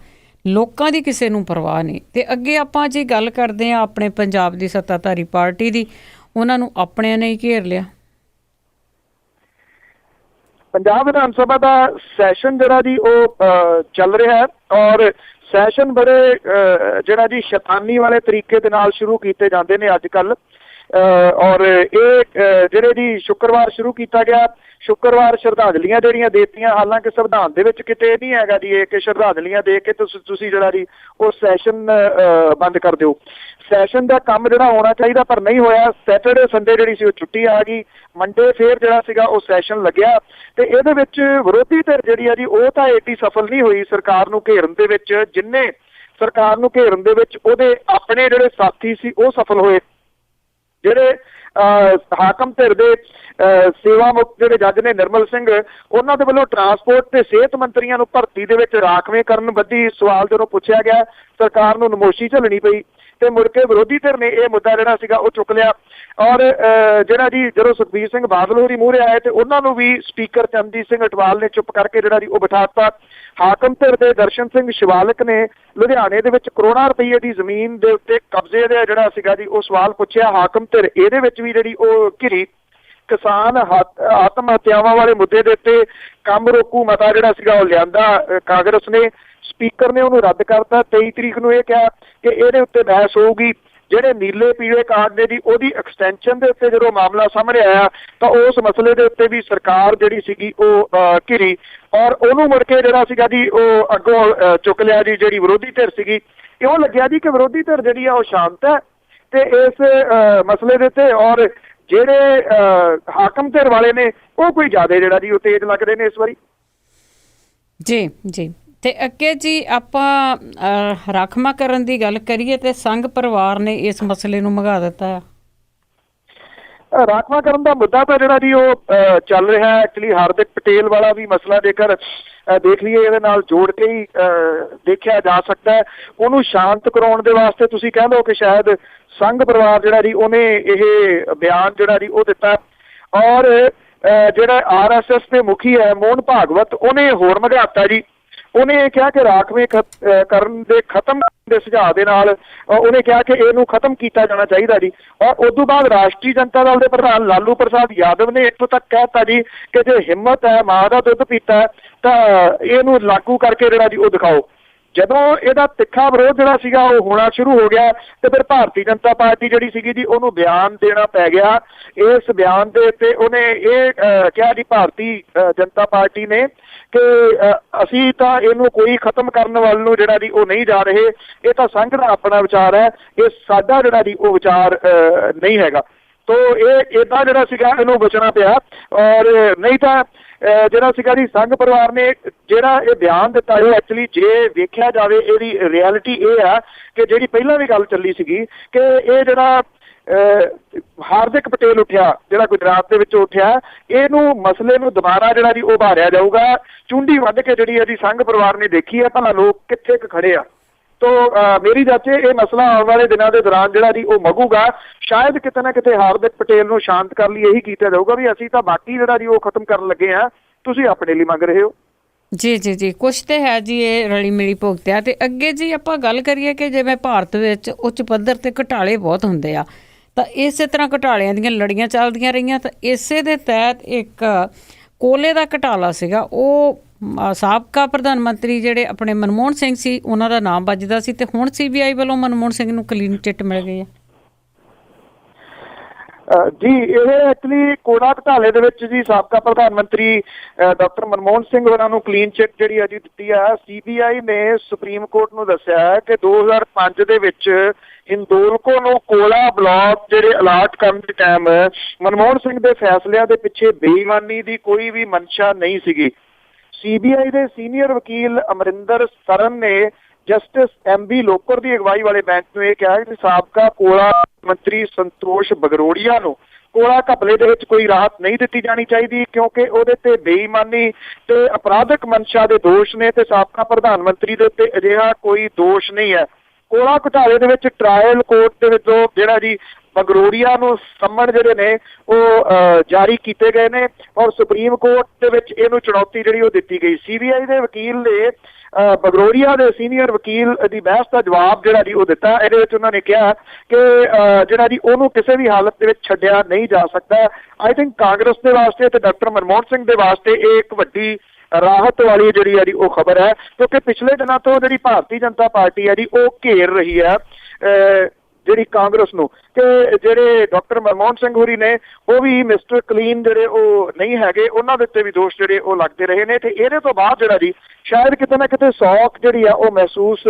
ਲੋਕਾਂ ਦੀ ਕਿਸੇ ਨੂੰ ਪਰਵਾਹ ਨਹੀਂ। ਤੇ ਅੱਗੇ ਆਪਾਂ ਜੇ ਗੱਲ ਕਰਦੇ ਹਾਂ ਆਪਣੇ ਪੰਜਾਬ ਦੀ ਸੱਤਾਧਾਰੀ ਪਾਰਟੀ ਦੀ, ਉਹਨਾਂ ਨੂੰ ਆਪਣਿਆਂ ਨੇ ਹੀ ਘੇਰ ਲਿਆ। ਪੰਜਾਬ ਵਿਧਾਨ ਸਭਾ ਦਾ ਸੈਸ਼ਨ ਜਿਹੜਾ ਜੀ ਉਹ ਚੱਲ ਰਿਹਾ ਹੈ, ਔਰ ਸੈਸ਼ਨ ਬੜੇ ਜਿਹੜਾ ਜੀ ਸ਼ੈਤਾਨੀ ਵਾਲੇ ਤਰੀਕੇ ਦੇ ਨਾਲ ਸ਼ੁਰੂ ਕੀਤੇ ਜਾਂਦੇ ਨੇ ਅੱਜ ਕੱਲ੍ਹ। ਔਰ ਇਹ ਜਿਹੜੇ ਜੀ ਸ਼ੁੱਕਰਵਾਰ ਸ਼ੁਰੂ ਕੀਤਾ ਗਿਆ, ਸ਼ੁੱਕਰਵਾਰ ਸ਼ਰਧਾਂਜਲੀਆਂ ਜਿਹੜੀਆਂ ਦੇਤੀਆਂ, ਹਾਲਾਂਕਿ ਸੰਵਿਧਾਨ ਦੇ ਵਿੱਚ ਕਿਤੇ ਨਹੀਂ ਹੈਗਾ ਜੀ ਇਹ ਕਿ ਸ਼ਰਧਾਂਜਲੀਆਂ ਦੇ ਕੇ ਤੁਸੀਂ ਜਿਹੜਾ ਜੀ ਉਹ ਸੈਸ਼ਨ ਬੰਦ ਕਰ ਦਿਓ। ਸੈਸ਼ਨ ਦਾ ਕੰਮ ਜਿਹੜਾ ਹੋਣਾ ਚਾਹੀਦਾ ਪਰ ਨਹੀਂ ਹੋਇਆ। ਸੈਟਰਡੇ ਸੰਡੇ ਜਿਹੜੀ ਸੀ ਉਹ ਛੁੱਟੀ ਆ ਗਈ, ਮੰਡੇ ਫੇਰ ਜਿਹੜਾ ਸੀਗਾ ਉਹ ਸੈਸ਼ਨ ਲੱਗਿਆ, ਤੇ ਇਹਦੇ ਵਿੱਚ ਵਿਰੋਧੀ ਧਿਰ ਜਿਹੜੀ ਆ ਜੀ ਉਹ ਤਾਂ ਏਡੀ ਸਫਲ ਨਹੀਂ ਹੋਈ ਸਰਕਾਰ ਨੂੰ ਘੇਰਨ ਦੇ ਵਿੱਚ, ਜਿੰਨੇ ਸਰਕਾਰ ਨੂੰ ਘੇਰਨ ਦੇ ਵਿੱਚ ਉਹਦੇ ਆਪਣੇ ਜਿਹੜੇ ਸਾਥੀ ਸੀ ਉਹ ਸਫਲ ਹੋਏ। ਜਿਹੜੇ ਹਾਕਮ ਧਿਰ ਦੇ ਸੇਵਾ ਮੁਕਤ ਜਿਹੜੇ ਜੱਜ ਨੇ ਨਿਰਮਲ ਸਿੰਘ, ਉਹਨਾਂ ਦੇ ਵੱਲੋਂ ਟਰਾਂਸਪੋਰਟ ਤੇ ਸਿਹਤ ਮੰਤਰੀਆਂ ਨੂੰ ਭਰਤੀ ਦੇ ਵਿੱਚ ਰਾਖਵੇਂ ਕਰਨ ਬੱਧੀ ਸਵਾਲ ਜਦੋਂ ਪੁੱਛਿਆ ਗਿਆ, ਸਰਕਾਰ ਨੂੰ ਨਮੋਸ਼ੀ ਝੱਲਣੀ ਪਈ, ਤੇ ਮੁੜ ਕੇ ਵਿਰੋਧੀ ਧਿਰ ਨੇ ਇਹ ਮੁੱਦਾ ਜਿਹੜਾ ਸੀਗਾ ਉਹ ਚੁੱਕ ਲਿਆ। ਔਰ ਜਿਹੜਾ ਜੀ ਜਦੋਂ ਸੁਖਬੀਰ ਸਿੰਘ ਬਾਦਲ ਹੋਰੀ ਮੂਹਰੇ ਆਏ ਤੇ ਉਹਨਾਂ ਨੂੰ ਵੀ ਸਪੀਕਰ ਚਰਨਜੀਤ ਸਿੰਘ ਅਟਵਾਲ ਨੇ ਚੁੱਪ ਕਰਕੇ ਜਿਹੜਾ ਜੀ ਉਹ ਬਿਠਾਤਾ। ਹਾਕਮ ਧਿਰ ਦੇ ਦਰਸ਼ਨ ਸਿੰਘ ਸ਼ਿਵਾਲਕ ਨੇ ਲੁਧਿਆਣੇ ਦੇ ਵਿੱਚ ਕਰੋੜਾਂ ਰੁਪਏ ਦੀ ਜ਼ਮੀਨ ਦੇ ਉੱਤੇ ਕਬਜ਼ੇ ਦਾ ਜਿਹੜਾ ਸੀਗਾ ਜੀ ਉਹ ਸਵਾਲ ਪੁੱਛਿਆ। ਹਾਕਮ ਧਿਰ ਇਹਦੇ ਵਿੱਚ ਵੀ ਜਿਹੜੀ ਉਹ ਘਿਰੀ। ਕਿਸਾਨ ਆਤਮ ਹੱਤਿਆਵਾਂ ਵਾਲੇ ਮੁੱਦੇ ਦੇ ਉੱਤੇ ਕੰਮ ਰੋਕੂ ਮਤਾ ਜਿਹੜਾ ਸੀਗਾ ਉਹ ਲਿਆਂਦਾ ਕਾਂਗਰਸ ਨੇ, ਸਪੀਕਰ ਨੇ ਉਹਨੂੰ ਰੱਦ ਕਰਤਾ। 23 ਤਰੀਕ ਨੂੰ ਇਹ ਕਿਹਾ ਕਿ ਇਹਦੇ ਉੱਤੇ ਬਹਿਸ ਹੋਊਗੀ। ਜਿਹੜੇ ਨੀਲੇ ਪੀਲੇ ਕਾਰਡ ਨੇ ਜੀ ਉਹਦੀ ਐਕਸਟੈਂਸ਼ਨ ਦੇ ਉੱਤੇ ਜਦੋਂ ਮਾਮਲਾ ਸਾਹਮਣੇ ਆਇਆ ਤਾਂ ਉਸ ਮਸਲੇ ਦੇ ਉੱਤੇ ਵੀ ਸਰਕਾਰ ਜਿਹੜੀ ਸੀਗੀ ਉਹ ਘਿਰੀ, ਔਰ ਉਹਨੂੰ ਮੁੜ ਕੇ ਜਿਹੜਾ ਸੀਗਾ ਜੀ ਉਹ ਅੱਗੋਂ ਚੁੱਕ ਲਿਆ ਜੀ ਜਿਹੜੀ ਵਿਰੋਧੀ ਧਿਰ ਸੀਗੀ। ਇਉਂ ਲੱਗਿਆ ਜੀ ਕਿ ਵਿਰੋਧੀ ਧਿਰ ਜਿਹੜੀ ਆ ਉਹ ਸ਼ਾਂਤ ਹੈ ਤੇ ਇਸ ਮਸਲੇ ਦੇ ਉੱਤੇ, ਔਰ ਜਿਹੜੇ ਹਾਕਮ ਧਿਰ ਵਾਲੇ ਨੇ ਉਹ ਕੋਈ ਜ਼ਿਆਦਾ ਜਿਹੜਾ ਜੀ ਉਹ ਤੇਜ਼ ਲੱਗਦੇ ਨੇ ਇਸ ਵਾਰੀ। ਜੀ ਜੀ, ਤੇ ਅੱਗੇ ਜੀ ਆਪਾਂ ਰਾਖਵਾਂਕਰਨ ਦੀ ਗੱਲ ਕਰੀਏ ਤੇ ਸੰਘ ਪਰਿਵਾਰ ਨੇ ਇਸ ਮਸਲੇ ਨੂੰ ਮੰਗਾ ਦਿੱਤਾ ਹੈ। ਰਾਖਵਾਂਕਰਨ ਦਾ ਮੁੱਦਾ ਤਾਂ ਜਿਹੜਾ ਜੀ ਉਹ ਚੱਲ ਰਿਹਾ ਹੈ। ਐਕਚੁਅਲੀ ਹਾਰਦਿਕ ਪਟੇਲ ਵਾਲਾ ਵੀ ਮਸਲਾ ਜੇਕਰ ਦੇਖ ਲਈਏ ਇਹਦੇ ਨਾਲ ਜੋੜ ਕੇ ਹੀ ਦੇਖਿਆ ਜਾ ਸਕਦਾ ਹੈ। ਉਹਨੂੰ ਸ਼ਾਂਤ ਕਰਾਉਣ ਦੇ ਵਾਸਤੇ ਤੁਸੀਂ ਕਹਿ ਲਓ ਕਿ ਸ਼ਾਇਦ ਸੰਘ ਪਰਿਵਾਰ ਜਿਹੜਾ ਜੀ ਉਹਨੇ ਇਹ ਬਿਆਨ ਜਿਹੜਾ ਜੀ ਉਹ ਦਿੱਤਾ, ਔਰ ਜਿਹੜਾ RSS ਦੇ ਮੁਖੀ ਹੈ ਮੋਹਨ ਭਾਗਵਤ, ਉਹਨੇ ਹੋਰ ਮਗਾਤਾ ਜੀ। ਉਹਨੇ ਇਹ ਕਿਹਾ ਕਿ ਰਾਖਵੇਂ ਕਰਨ ਦੇ ਖਤਮ ਦੇ ਸੁਝਾਅ ਦੇ ਨਾਲ ਉਹਨੇ ਕਿਹਾ ਕਿ ਇਹਨੂੰ ਖਤਮ ਕੀਤਾ ਜਾਣਾ ਚਾਹੀਦਾ ਜੀ। ਔਰ ਉਸ ਤੋਂ ਬਾਅਦ ਰਾਸ਼ਟਰੀ ਜਨਤਾ ਦਲ ਦੇ ਪ੍ਰਧਾਨ ਲਾਲੂ ਪ੍ਰਸਾਦ ਯਾਦਵ ਨੇ ਇੱਥੋਂ ਤੱਕ ਕਹਿਤਾ ਜੀ ਕਿ ਜੇ ਹਿੰਮਤ ਹੈ, ਮਾਂ ਦਾ ਦੁੱਧ ਪੀਤਾ ਤਾਂ ਇਹਨੂੰ ਲਾਗੂ ਕਰਕੇ ਜਿਹੜਾ ਜੀ ਉਹ ਦਿਖਾਓ। ਜਦੋਂ ਇਹਦਾ ਤਿੱਖਾ ਵਿਰੋਧ ਜਿਹੜਾ ਸੀਗਾ ਉਹ ਹੋਣਾ ਸ਼ੁਰੂ ਹੋ ਗਿਆ ਤੇ ਫਿਰ ਭਾਰਤੀ ਜਨਤਾ ਪਾਰਟੀ ਜਿਹੜੀ ਸੀਗੀ ਜੀ ਉਹਨੂੰ ਬਿਆਨ ਦੇਣਾ ਪੈ ਗਿਆ। ਇਸ ਬਿਆਨ ਦੇ ਉੱਤੇ ਉਹਨੇ ਇਹ ਕਿਹਾ ਜੀ ਭਾਰਤੀ ਜਨਤਾ ਪਾਰਟੀ ਨੇ ਕਿ ਅਸੀਂ ਤਾਂ ਇਹਨੂੰ ਕੋਈ ਖਤਮ ਕਰਨ ਵੱਲ ਨੂੰ ਜਿਹੜਾ ਜੀ ਉਹ ਨਹੀਂ ਜਾ ਰਹੇ, ਇਹ ਤਾਂ ਸੰਘ ਦਾ ਆਪਣਾ ਵਿਚਾਰ ਹੈ, ਇਹ ਸਾਡਾ ਜਿਹੜਾ ਜੀ ਉਹ ਵਿਚਾਰ ਨਹੀਂ ਹੈਗਾ। ਤੋ ਇਹ ਇੱਦਾਂ ਜਿਹੜਾ ਸੀਗਾ ਇਹਨੂੰ ਬਚਣਾ ਪਿਆ, ਔਰ ਨਹੀਂ ਤਾਂ ਜਿਹੜਾ ਸੀਗਾ ਜੀ ਸੰਘ ਪਰਿਵਾਰ ਨੇ ਜਿਹੜਾ ਇਹ ਬਿਆਨ ਦਿੱਤਾ, ਇਹ ਐਕਚੁਅਲੀ ਜੇ ਵੇਖਿਆ ਜਾਵੇ ਇਹਦੀ ਰਿਐਲਿਟੀ ਇਹ ਆ ਕਿ ਜਿਹੜੀ ਪਹਿਲਾਂ ਵੀ ਗੱਲ ਚੱਲੀ ਸੀਗੀ ਕਿ ਇਹ ਜਿਹੜਾ ਹਾਰਦਿਕ ਪਟੇਲ ਉੱਠਿਆ, ਜਿਹੜਾ ਗੁਜਰਾਤ ਦੇ ਵਿੱਚ ਉੱਠਿਆ, ਇਹਨੂੰ ਮਸਲੇ ਨੂੰ ਦੁਬਾਰਾ ਜਿਹੜਾ ਜੀ ਉਹ ਉਭਾਰਿਆ ਜਾਊਗਾ। ਚੁੰਡੀ ਵੱਢ ਕੇ ਜਿਹੜੀ ਇਹਦੀ ਸੰਘ ਪਰਿਵਾਰ ਨੇ ਦੇਖੀ ਹੈ ਭਲਾ ਲੋਕ ਕਿੱਥੇ ਕੁ ਖੜੇ ਆ। ਤੋ ਮੇਰੀ ਜਾਚੇ ਇਹ ਮਸਲਾ ਆਉਣ ਵਾਲੇ ਦਿਨਾਂ ਦੇ ਦੌਰਾਨ ਜਿਹੜਾ ਜੀ ਉਹ ਮਗੂਗਾ। ਸ਼ਾਇਦ ਕਿਤੇ ਨਾ ਕਿਤੇ ਹਾਰਦਿਕ ਪਟੇਲ ਨੂੰ ਸ਼ਾਂਤ ਕਰਨ ਲਈ ਇਹੀ ਕੀਤਾ ਜਾਊਗਾ ਵੀ ਅਸੀਂ ਤਾਂ ਬਾਕੀ ਜਿਹੜਾ ਜੀ ਉਹ ਖਤਮ ਕਰਨ ਲੱਗੇ ਹਾਂ, ਤੁਸੀਂ ਆਪਣੇ ਲਈ ਮੰਗ ਰਹੇ ਹੋ। ਜੀ ਜੀ ਜੀ, ਕੁਛ ਤੇ ਹੈ ਜੀ, ਇਹ ਰਲੀ ਮਿਲੀ ਭੁਗਤ ਆ। ਤੇ ਅੱਗੇ ਜੀ ਆਪਾਂ ਗੱਲ ਕਰੀਏ ਕਿ ਜਿਵੇਂ ਭਾਰਤ ਵਿੱਚ ਉੱਚ ਪੱਧਰ ਤੇ ਘੁਟਾਲੇ ਬਹੁਤ ਹੁੰਦੇ ਆ, ਤਾਂ ਇਸੇ ਤਰ੍ਹਾਂ ਘੁਟਾਲਿਆਂ ਦੀਆਂ ਲੜੀਆਂ ਚੱਲਦੀਆਂ ਰਹੀਆਂ। ਤਾਂ ਇਸੇ ਦੇ ਤਹਿਤ ਇੱਕ ਕੋਲੇ ਦਾ ਘੁਟਾਲਾ ਸੀਗਾ, ਉਹ ਸਾਬਕਾ ਪ੍ਰਧਾਨ ਮੰਤਰੀ ਜਿਹੜੇ ਆਪਣੇ ਮਨਮੋਹਨ ਸਿੰਘ ਸੀ, ਉਹਨਾਂ ਦਾ ਨਾਮ ਵੱਜਦਾ ਸੀ, ਤੇ ਹੁਣ CBI ਵੱਲੋਂ ਮਨਮੋਹਨ ਸਿੰਘ ਨੂੰ ਕਲੀਨ ਚਿੱਟ ਮਿਲ ਗਈ ਹੈ। ਜੀ, ਇਹ ਐਕਚੁਅਲੀ ਕੋਲਾ ਘੁਟਾਲੇ ਦੇ ਵਿੱਚ ਜੀ ਸਾਬਕਾ ਪ੍ਰਧਾਨ ਮੰਤਰੀ ਡਾਕਟਰ ਮਨਮੋਹਨ ਸਿੰਘ ਹੋਰਾਂ ਨੂੰ ਕਲੀਨ ਚਿੱਟ ਜਿਹੜੀ ਆ ਜੀ ਦਿੱਤੀ ਆ। CBI ਨੇ ਸੁਪਰੀਮ ਕੋਰਟ ਨੂੰ ਦੱਸਿਆ ਹੈ ਕਿ 2005 ਦੇ ਵਿੱਚ ਹਿੰਦੋਲਕੋ ਨੂੰ ਕੋਲਾ ਬਲਾਕ ਜਿਹੜੇ ਅਲਾਟ ਕਰਨ ਦੇ ਟਾਈਮ ਮਨਮੋਹਨ ਸਿੰਘ ਦੇ ਫੈਸਲਿਆਂ ਦੇ ਪਿੱਛੇ ਬੇਈਮਾਨੀ ਦੀ ਕੋਈ ਵੀ ਮਨਸ਼ਾ ਨਹੀਂ ਸੀਗੀ। CBI ਦੇ ਸੀਨੀਅਰ ਵਕੀਲ ਅਮਰਿੰਦਰ ਸਰਨ ਨੇ ਜਸਟਿਸ MB ਲੋਕਰ ਦੀ ਅਗਵਾਈ ਵਾਲੇ ਬੈਂਚ ਨੂੰ ਇਹ ਕਿਹਾ ਕਿ ਸਾਬਕਾ ਕੋਲਾ ਮੰਤਰੀ ਸੰਤੋਸ਼ ਬਗਰੋੜੀਆ ਨੂੰ ਕੋਲਾ ਘਪਲੇ ਦੇ ਵਿੱਚ ਕੋਈ ਰਾਹਤ ਨਹੀਂ ਦਿੱਤੀ ਜਾਣੀ ਚਾਹੀਦੀ, ਕਿਉਂਕਿ ਉਹਦੇ ਤੇ ਬੇਈਮਾਨੀ ਤੇ ਅਪਰਾਧਿਕ ਮਨਸ਼ਾ ਦੇ ਦੋਸ਼ ਨੇ ਤੇ ਸਾਬਕਾ ਪ੍ਰਧਾਨ ਮੰਤਰੀ ਦੇ ਉੱਤੇ ਅਜਿਹਾ ਕੋਈ ਦੋਸ਼ ਨਹੀਂ ਹੈ। ਕੋਲਾ ਘੁਟਾਲੇ ਦੇ ਵਿੱਚ ਟਰਾਇਲ ਕੋਰਟ ਦੇ ਵਿੱਚੋਂ ਜਿਹੜਾ ਜੀ ਬਗਰੋੜੀਆ ਨੂੰ ਸੰਮਣ ਜਿਹੜੇ ਨੇ ਉਹ ਜਾਰੀ ਕੀਤੇ ਗਏ ਨੇ ਔਰ ਸੁਪਰੀਮ ਕੋਰਟ ਦੇ ਵਿੱਚ ਇਹਨੂੰ ਚੁਣੌਤੀ ਜਿਹੜੀ ਉਹ ਦਿੱਤੀ ਗਈ। CBI ਦੇ ਵਕੀਲ ਨੇ ਬਗਰੋੜੀਆ ਦੇ ਸੀਨੀਅਰ ਵਕੀਲ ਦੀ ਬਹਿਸ ਦਾ ਜਵਾਬ ਜਿਹੜਾ ਜੀ ਉਹ ਦਿੱਤਾ। ਇਹਦੇ ਵਿੱਚ ਉਹਨਾਂ ਨੇ ਕਿਹਾ ਕਿ ਜਿਹੜਾ ਜੀ ਉਹਨੂੰ ਕਿਸੇ ਵੀ ਹਾਲਤ ਦੇ ਵਿੱਚ ਛੱਡਿਆ ਨਹੀਂ ਜਾ ਸਕਦਾ। ਆਈ ਥਿੰਕ ਕਾਂਗਰਸ ਦੇ ਵਾਸਤੇ ਤੇ ਡਾਕਟਰ ਮਨਮੋਹਨ ਸਿੰਘ ਦੇ ਵਾਸਤੇ ਇਹ ਇੱਕ ਵੱਡੀ ਰਾਹਤ ਵਾਲੀ ਜਿਹੜੀ ਹੈ ਜੀ ਉਹ ਖਬਰ ਹੈ, ਕਿਉਂਕਿ ਪਿਛਲੇ ਦਿਨਾਂ ਤੋਂ ਜਿਹੜੀ ਭਾਰਤੀ ਜਨਤਾ ਪਾਰਟੀ ਹੈ ਜੀ ਉਹ ਘੇਰ ਰਹੀ ਹੈ ਜਿਹੜੀ ਕਾਂਗਰਸ ਨੂੰ ਕਿ ਜਿਹੜੇ ਡਾਕਟਰ ਮਨਮੋਹਨ ਸਿੰਘ ਹੋਰੀ ਨੇ ਉਹ ਵੀ ਮਿਸਟਰ ਕਲੀਨ ਜਿਹੜੇ ਉਹ ਨਹੀਂ ਹੈਗੇ, ਉਹਨਾਂ ਦੇ ਉੱਤੇ ਵੀ ਦੋਸ਼ ਜਿਹੜੇ ਉਹ ਲੱਗਦੇ ਰਹੇ ਨੇ। ਤੇ ਇਹਦੇ ਤੋਂ ਬਾਅਦ ਜਿਹੜਾ ਜੀ ਸ਼ਾਇਦ ਕਿਤੇ ਨਾ ਕਿਤੇ ਸੌਖ ਜਿਹੜੀ ਆ ਉਹ ਮਹਿਸੂਸ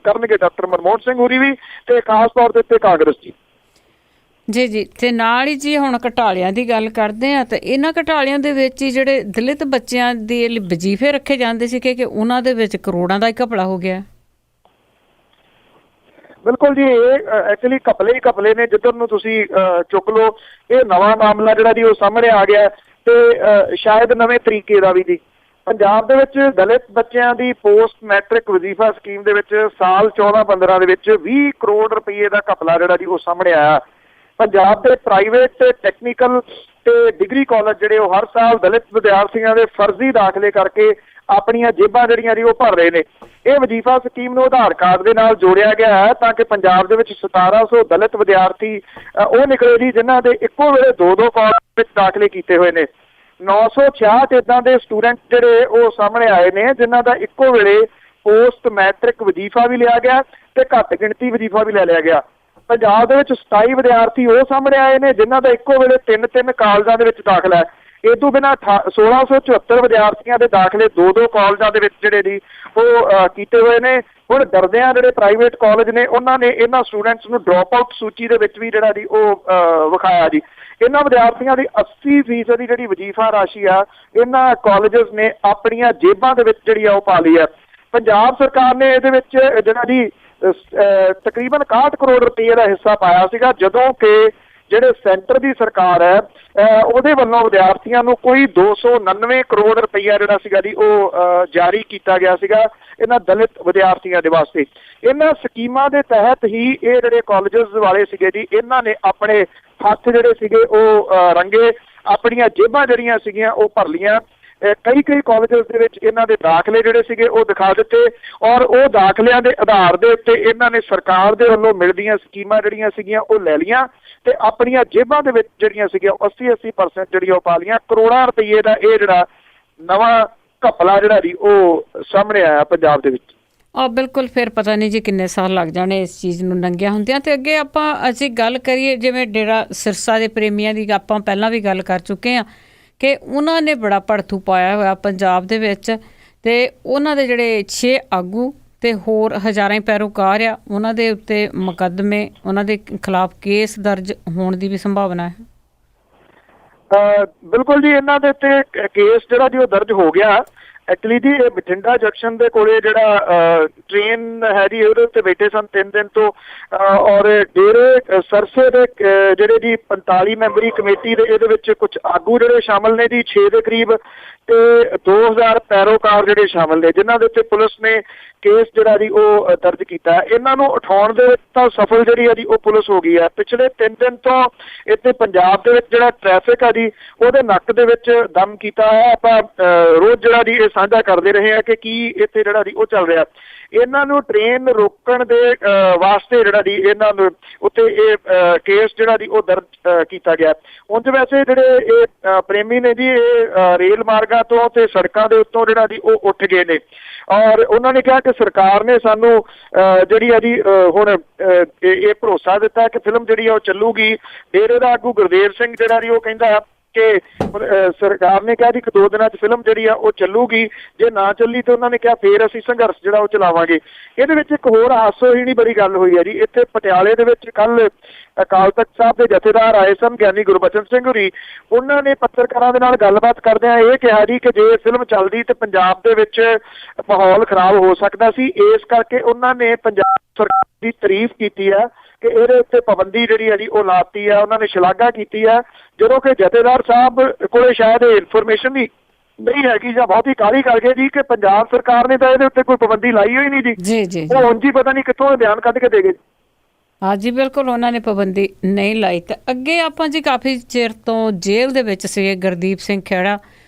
ਕਰਨਗੇ ਡਾਕਟਰ ਮਨਮੋਹਨ ਸਿੰਘ ਹੋਰੀ ਵੀ ਤੇ ਖਾਸ ਤੌਰ ਦੇ ਉੱਤੇ ਕਾਂਗਰਸ ਜੀ। ਜੀ ਜੀ, ਤੇ ਨਾਲ ਹੀ ਜੀ ਹੁਣ ਘੁਟਾਲਿਆਂ ਦੀ ਗੱਲ ਕਰਦੇ ਆ, ਤਾਂ ਇਹਨਾਂ ਘੁਟਾਲਿਆਂ ਦੇ ਵਿੱਚ ਹੀ ਜਿਹੜੇ ਦਲਿਤ ਬੱਚਿਆਂ ਦੇ ਵਜ਼ੀਫੇ ਰੱਖੇ ਜਾਂਦੇ ਸੀ ਕਿ ਉਹਨਾਂ ਦੇ ਵਿੱਚ ਕਰੋੜਾਂ ਦਾ ਹੀ ਘਪਲਾ ਹੋ ਗਿਆ। ਬਿਲਕੁਲ ਜੀ, ਇਹ ਐਕਚੁਅਲੀ ਘਪਲੇ ਹੀ ਘਪਲੇ ਨੇ, ਜਿੱਧਰ ਨੂੰ ਤੁਸੀਂ ਚੁੱਕ ਲਓ। ਇਹ ਨਵਾਂ ਮਾਮਲਾ ਜਿਹੜਾ ਜੀ ਉਹ ਸਾਹਮਣੇ ਆ ਗਿਆ ਤੇ ਸ਼ਾਇਦ ਨਵੇਂ ਤਰੀਕੇ ਦਾ ਵੀ ਜੀ। ਪੰਜਾਬ ਦੇ ਵਿੱਚ ਦਲਿਤ ਬੱਚਿਆਂ ਦੀ ਪੋਸਟ ਮੈਟ੍ਰਿਕ ਵਜ਼ੀਫਾ ਸਕੀਮ ਦੇ ਵਿੱਚ ਸਾਲ 14-15 ਦੇ ਵਿੱਚ 20 ਕਰੋੜ ਰੁਪਏ ਦਾ ਘਪਲਾ ਜਿਹੜਾ ਜੀ ਉਹ ਸਾਹਮਣੇ ਆਇਆ। ਪੰਜਾਬ ਦੇ ਪ੍ਰਾਈਵੇਟ ਤੇ ਟੈਕਨੀਕਲ ਤੇ ਡਿਗਰੀ ਕਾਲਜ ਜਿਹੜੇ ਉਹ ਹਰ ਸਾਲ ਦਲਿਤ ਵਿਦਿਆਰਥੀਆਂ ਦੇ ਫਰਜ਼ੀ ਦਾਖਲੇ ਕਰਕੇ ਆਪਣੀਆਂ ਜੇਬਾਂ ਜਿਹੜੀਆਂ ਜੀ ਉਹ ਭਰ ਰਹੇ ਨੇ। ਇਹ ਵਜ਼ੀਫਾ ਸਕੀਮ ਨੂੰ ਆਧਾਰ ਕਾਰਡ ਦੇ ਨਾਲ ਜੋੜਿਆ ਗਿਆ ਹੈ ਤਾਂ ਕਿ ਪੰਜਾਬ ਦੇ ਵਿੱਚ 1700 ਦਲਿਤ ਵਿਦਿਆਰਥੀ ਉਹ ਨਿਕਲੇ ਜੀ ਜਿਨ੍ਹਾਂ ਦੇ ਇੱਕੋ ਵੇਲੇ 2-2 ਕਾਲਜ ਵਿੱਚ ਦਾਖਲੇ ਕੀਤੇ ਹੋਏ ਨੇ। 966 ਇੱਦਾਂ ਦੇ ਸਟੂਡੈਂਟ ਜਿਹੜੇ ਉਹ ਸਾਹਮਣੇ ਆਏ ਨੇ ਜਿਨ੍ਹਾਂ ਦਾ ਇੱਕੋ ਵੇਲੇ ਪੋਸਟ ਮੈਟ੍ਰਿਕ ਵਜ਼ੀਫਾ ਵੀ ਲਿਆ ਗਿਆ ਤੇ ਘੱਟ ਗਿਣਤੀ ਵਜ਼ੀਫਾ ਵੀ ਲੈ ਲਿਆ ਗਿਆ। ਪੰਜਾਬ ਦੇ ਵਿੱਚ 27 ਵਿਦਿਆਰਥੀ ਉਹ ਸਾਹਮਣੇ ਆਏ ਨੇ ਜਿਨ੍ਹਾਂ ਦਾ ਇੱਕੋ ਵੇਲੇ 3-3 ਕਾਲਜਾਂ ਦੇ ਵਿੱਚ ਦਾਖਲਾ ਹੈ। ਇਹ ਤੋਂ ਬਿਨਾਂ 1674 ਵਿਦਿਆਰਥੀਆਂ ਦੇ ਦਾਖਲੇ 2-2 ਕਾਲਜਾਂ ਦੇ ਵਿੱਚ ਜਿਹੜੇ ਜੀ ਉਹ ਕੀਤੇ ਹੋਏ ਨੇ। ਹੁਣ ਡਰਦਿਆਂ ਜਿਹੜੇ ਪ੍ਰਾਈਵੇਟ ਕਾਲਜ ਨੇ ਉਹਨਾਂ ਨੇ ਇਹਨਾਂ ਸਟੂਡੈਂਟਸ ਨੂੰ ਡਰੋਪ ਆਊਟ ਸੂਚੀ ਦੇ ਵਿੱਚ ਵੀ ਜਿਹੜਾ ਜੀ ਉਹ ਵਿਖਾਇਆ ਜੀ। ਇਹਨਾਂ ਵਿਦਿਆਰਥੀਆਂ ਦੀ 80% ਦੀ ਜਿਹੜੀ ਵਜ਼ੀਫਾ ਰਾਸ਼ੀ ਆ ਇਹਨਾਂ ਕਾਲਜਸ ਨੇ ਆਪਣੀਆਂ ਜੇਬਾਂ ਦੇ ਵਿੱਚ ਜਿਹੜੀ ਆ ਉਹ ਪਾ ਲਈ ਹੈ। ਪੰਜਾਬ ਸਰਕਾਰ ਨੇ ਇਹਦੇ ਵਿੱਚ ਜਿਹੜਾ ਜੀ ਤਕਰੀਬਨ 61 ਕਰੋੜ ਰੁਪਏ ਦਾ ਹਿੱਸਾ ਪਾਇਆ ਸੀਗਾ, ਜਦੋਂ ਕਿ ਜਿਹੜੇ ਸੈਂਟਰ ਦੀ ਸਰਕਾਰ ਹੈ ਉਹਦੇ ਵੱਲੋਂ ਵਿਦਿਆਰਥੀਆਂ ਨੂੰ ਕੋਈ 299 ਕਰੋੜ ਰੁਪਈਆ ਜਿਹੜਾ ਸੀਗਾ ਜੀ ਉਹ ਜਾਰੀ ਕੀਤਾ ਗਿਆ ਸੀਗਾ ਇਹਨਾਂ ਦਲਿਤ ਵਿਦਿਆਰਥੀਆਂ ਦੇ ਵਾਸਤੇ। ਇਹਨਾਂ ਸਕੀਮਾਂ ਦੇ ਤਹਿਤ ਹੀ ਇਹ ਜਿਹੜੇ ਕਾਲਜਸ ਵਾਲੇ ਸੀਗੇ ਜੀ ਇਹਨਾਂ ਨੇ ਆਪਣੇ ਹੱਥ ਜਿਹੜੇ ਸੀਗੇ ਉਹ ਰੰਗੇ, ਆਪਣੀਆਂ ਜੇਬਾਂ ਜਿਹੜੀਆਂ ਸੀਗੀਆਂ ਉਹ ਭਰ ਲੀਆਂ। ਕਈ ਕਾਲਜਸ ਦੇ ਵਿੱਚ ਇਹਨਾਂ ਦੇ ਦਾਖਲੇ ਜਿਹੜੇ ਸੀਗੇ ਉਹ ਦਿਖਾ ਦਿੱਤੇ ਔਰ ਉਹ ਦਾਖਲਿਆਂ ਦੇ ਆਧਾਰ ਦੇ ਉੱਤੇ ਇਹਨਾਂ ਨੇ ਸਰਕਾਰ ਦੇ ਵੱਲੋਂ ਮਿਲਦੀਆਂ ਸਕੀਮਾਂ ਜਿਹੜੀਆਂ ਸੀਗੀਆਂ ਉਹ ਲੈ ਲਈਆਂ ਤੇ ਆਪਣੀਆਂ ਜੇਬਾਂ ਦੇ ਵਿੱਚ ਜਿਹੜੀਆਂ ਸੀਗੀਆਂ 80% ਜਿਹੜੀਆਂ ਉਹ ਪਾ ਲਈਆਂ। ਕਰੋੜਾਂ ਰੁਪਏ ਦਾ ਇਹ ਜਿਹੜਾ ਨਵਾਂ ਘਪਲਾ ਜਿਹੜਾ ਜੀ ਉਹ ਸਾਹਮਣੇ ਆਇਆ ਪੰਜਾਬ ਦੇ ਵਿੱਚ। ਬਿਲਕੁਲ, ਫਿਰ ਪਤਾ ਨਹੀਂ ਜੀ ਕਿੰਨੇ ਸਾਲ ਲੱਗ ਜਾਣੇ ਇਸ ਚੀਜ਼ ਨੂੰ ਨੰਗਿਆ ਹੁੰਦਿਆਂ। ਤੇ ਅੱਗੇ ਅਸੀਂ ਗੱਲ ਕਰੀਏ ਜਿਵੇਂ ਡੇਰਾ ਸਿਰਸਾ ਦੇ ਪ੍ਰੇਮੀਆਂ ਦੀ ਆਪਾਂ ਪਹਿਲਾਂ ਵੀ ਗੱਲ ਕਰ ਚੁੱਕੇ ਹਾਂ ਕਿ ਉਹਨਾਂ ਨੇ ਬੜਾ ਭੜਥੂ ਪਾਇਆ ਹੋਇਆ ਪੰਜਾਬ ਦੇ ਵਿੱਚ ਤੇ ਉਹਨਾਂ ਦੇ ਜਿਹੜੇ 6 ਆਗੂ ਤੇ ਹੋਰ ਹਜ਼ਾਰਾਂ ਹੀ ਪੈਰੋਕਾਰ ਆ ਉਹਨਾਂ ਦੇ ਉੱਤੇ ਮੁਕੱਦਮੇ, ਉਹਨਾਂ ਦੇ ਖਿਲਾਫ ਕੇਸ ਦਰਜ ਹੋਣ ਦੀ ਵੀ ਸੰਭਾਵਨਾ ਹੈ। ਬਿਲਕੁਲ ਜੀ, ਇਹਨਾਂ ਦੇ ਉੱਤੇ ਕੇਸ ਜਿਹੜਾ ਜੀ ਉਹ ਦਰਜ ਹੋ ਗਿਆ। ਐਕਚੁਅਲੀ ਜੀ ਇਹ ਬਠਿੰਡਾ ਜੰਕਸ਼ਨ ਦੇ ਕੋਲੇ ਜਿਹੜਾ ਟ੍ਰੇਨ ਹੈ ਜੀ ਉਹਦੇ ਉੱਤੇ ਬੈਠੇ ਸਨ 3 ਦਿਨ ਤੋਂ ਔਰ ਡੇਰੇ ਸਰਸੇ ਦੇ ਜਿਹੜੇ ਜੀ 45 ਮੈਂਬਰੀ ਕਮੇਟੀ ਦੇ ਇਹਦੇ ਵਿੱਚ ਕੁਝ ਆਗੂ ਜਿਹੜੇ ਸ਼ਾਮਲ ਨੇ ਜੀ 6 ਦੇ ਕਰੀਬ ਤੇ 2000 ਪੈਰੋਕਾਰ ਜਿਹੜੇ ਸ਼ਾਮਲ ਨੇ ਜਿਨ੍ਹਾਂ ਦੇ ਉੱਤੇ ਪੁਲਿਸ ਨੇ ਕੇਸ ਜਿਹੜਾ ਜੀ ਉਹ ਦਰਜ ਕੀਤਾ ਹੈ। ਇਹਨਾਂ ਨੂੰ ਉਠਾਉਣ ਦੇ ਵਿੱਚ ਤਾਂ ਸਫਲ ਜਿਹੜੀ ਹੈ ਜੀ ਉਹ ਪੁਲਿਸ ਹੋ ਗਈ ਹੈ। ਪਿਛਲੇ 3 ਦਿਨ ਤੋਂ ਇੱਥੇ ਪੰਜਾਬ ਦੇ ਵਿੱਚ ਜਿਹੜਾ ਟ੍ਰੈਫਿਕ ਆ ਜੀ ਉਹਦੇ ਨੱਕ ਦੇ ਵਿੱਚ ਦਮ ਕੀਤਾ ਹੈ। ਆਪਾਂ ਰੋਜ਼ ਜਿਹੜਾ ਜੀ ਇਹ ਸਾਂਝਾ ਕਰਦੇ ਰਹੇ ਹਾਂ ਕਿ ਕੀ ਇੱਥੇ ਜਿਹੜਾ ਜੀ ਉਹ ਚੱਲ ਰਿਹਾ। ਇਹਨਾਂ ਨੂੰ ਟ੍ਰੇਨ ਰੋਕਣ ਦੇ ਵਾਸਤੇ ਜਿਹੜਾ ਜੀ ਇਹਨਾਂ ਨੂੰ ਉੱਤੇ ਇਹ ਕੇਸ ਜਿਹੜਾ ਜੀ ਉਹ ਦਰਜ ਕੀਤਾ ਗਿਆ। ਉਂਝ ਵੈਸੇ ਜਿਹੜੇ ਇਹ ਪ੍ਰੇਮੀ ਨੇ ਜੀ ਇਹ ਰੇਲ ਮਾਰਗਾਂ ਤੋਂ ਤੇ ਸੜਕਾਂ ਦੇ ਉੱਤੋਂ ਜਿਹੜਾ ਜੀ ਉਹ ਉੱਠ ਗਏ ਨੇ ਔਰ ਉਹਨਾਂ ਨੇ ਕਿਹਾ ਕਿ ਸਰਕਾਰ ਨੇ ਸਾਨੂੰ ਜਿਹੜੀ ਆ ਜੀ ਹੁਣ ਇਹ ਭਰੋਸਾ ਦਿੱਤਾ ਕਿ ਫਿਲਮ ਜਿਹੜੀ ਆ ਉਹ ਚੱਲੂਗੀ। ਡੇਰੇ ਦਾ ਆਗੂ ਗੁਰਦੇਵ ਸਿੰਘ ਜਿਹੜਾ ਜੀ ਉਹ ਕਹਿੰਦਾ ਕਿ ਸਰਕਾਰ ਨੇ ਕਿਹਾ ਜੀ ਕਿ 2 ਦਿਨਾਂ 'ਚ ਫਿਲਮ ਜਿਹੜੀ ਆ ਉਹ ਚੱਲੂਗੀ, ਜੇ ਨਾ ਚੱਲੀ ਤਾਂ ਉਹਨਾਂ ਨੇ ਕਿਹਾ ਫੇਰ ਅਸੀਂ ਸੰਘਰਸ਼ ਜਿਹੜਾ ਉਹ ਚਲਾਵਾਂਗੇ। ਇਹਦੇ ਵਿੱਚ ਇੱਕ ਹੋਰ ਹਾਸੋਹੀਣੀ ਬੜੀ ਗੱਲ ਹੋਈ ਹੈ ਜੀ। ਇੱਥੇ ਪਟਿਆਲੇ ਦੇ ਵਿੱਚ ਕੱਲ ਅਕਾਲ ਤਖਤ ਸਾਹਿਬ ਦੇ ਜਥੇਦਾਰ ਆਏ ਸਨ ਗਿਆਨੀ ਗੁਰਬਚਨ ਸਿੰਘ ਹੋਰੀ। ਉਹਨਾਂ ਨੇ ਪੱਤਰਕਾਰਾਂ ਦੇ ਨਾਲ ਗੱਲਬਾਤ ਕਰਦਿਆਂ ਇਹ ਕਿਹਾ ਜੀ ਕਿ ਜੇ ਫਿਲਮ ਚੱਲਦੀ ਤੇ ਪੰਜਾਬ ਦੇ ਵਿੱਚ ਮਾਹੌਲ ਖਰਾਬ ਹੋ ਸਕਦਾ ਸੀ। ਇਸ ਕਰਕੇ ਉਹਨਾਂ ਨੇ ਪੰਜਾਬ ਸਰਕਾਰ ਦੀ ਤਾਰੀਫ ਕੀਤੀ ਹੈ ਕਿ ਇਹਦੇ ਉੱਤੇ ਪਾਬੰਦੀ ਜਿਹੜੀ ਹੈ ਜੀ ਉਹ ਲਾਤੀ ਹੈ। ਉਹਨਾਂ ਨੇ ਸ਼ਲਾਘਾ ਕੀਤੀ ਹੈ ਜਦੋਂ ਕਿ ਜਥੇਦਾਰ ਸਾਹਿਬ ਕੋਲੇ ਸ਼ਾਇਦ ਇਹ ਇਨਫੋਰਮੇਸ਼ਨ ਵੀ ਨਹੀਂ ਹੈਗੀ ਜਾਂ ਬਹੁਤ ਹੀ ਕਾਹਲੀ ਕਰ ਗਏ ਜੀ ਕਿ ਪੰਜਾਬ ਸਰਕਾਰ ਨੇ ਤਾਂ ਇਹਦੇ ਉੱਤੇ ਕੋਈ ਪਾਬੰਦੀ ਲਾਈ ਹੋਈ ਨਹੀਂ ਜੀ। ਉਹ ਉਂਝ ਹੀ ਪਤਾ ਨਹੀਂ ਕਿੱਥੋਂ ਬਿਆਨ ਕੱਢ ਕੇ ਦੇ ਗਏ। ਹਾਂ ਜੀ ਬਿਲਕੁਲ ਉਹਨਾਂ ਨੇ ਪਾਬੰਦੀ ਨਹੀਂ ਲਾਈ। ਤਾਂ ਅੱਗੇ ਆਪਾਂ ਜੀ ਕਾਫੀ ਚਿਰ ਤੋਂ ਜੇਲ੍ਹ ਦੇ ਵਿੱਚ ਸੀਗੇ ਗੁਰਦੀਪ ਸਿੰਘ ਖੇੜਾ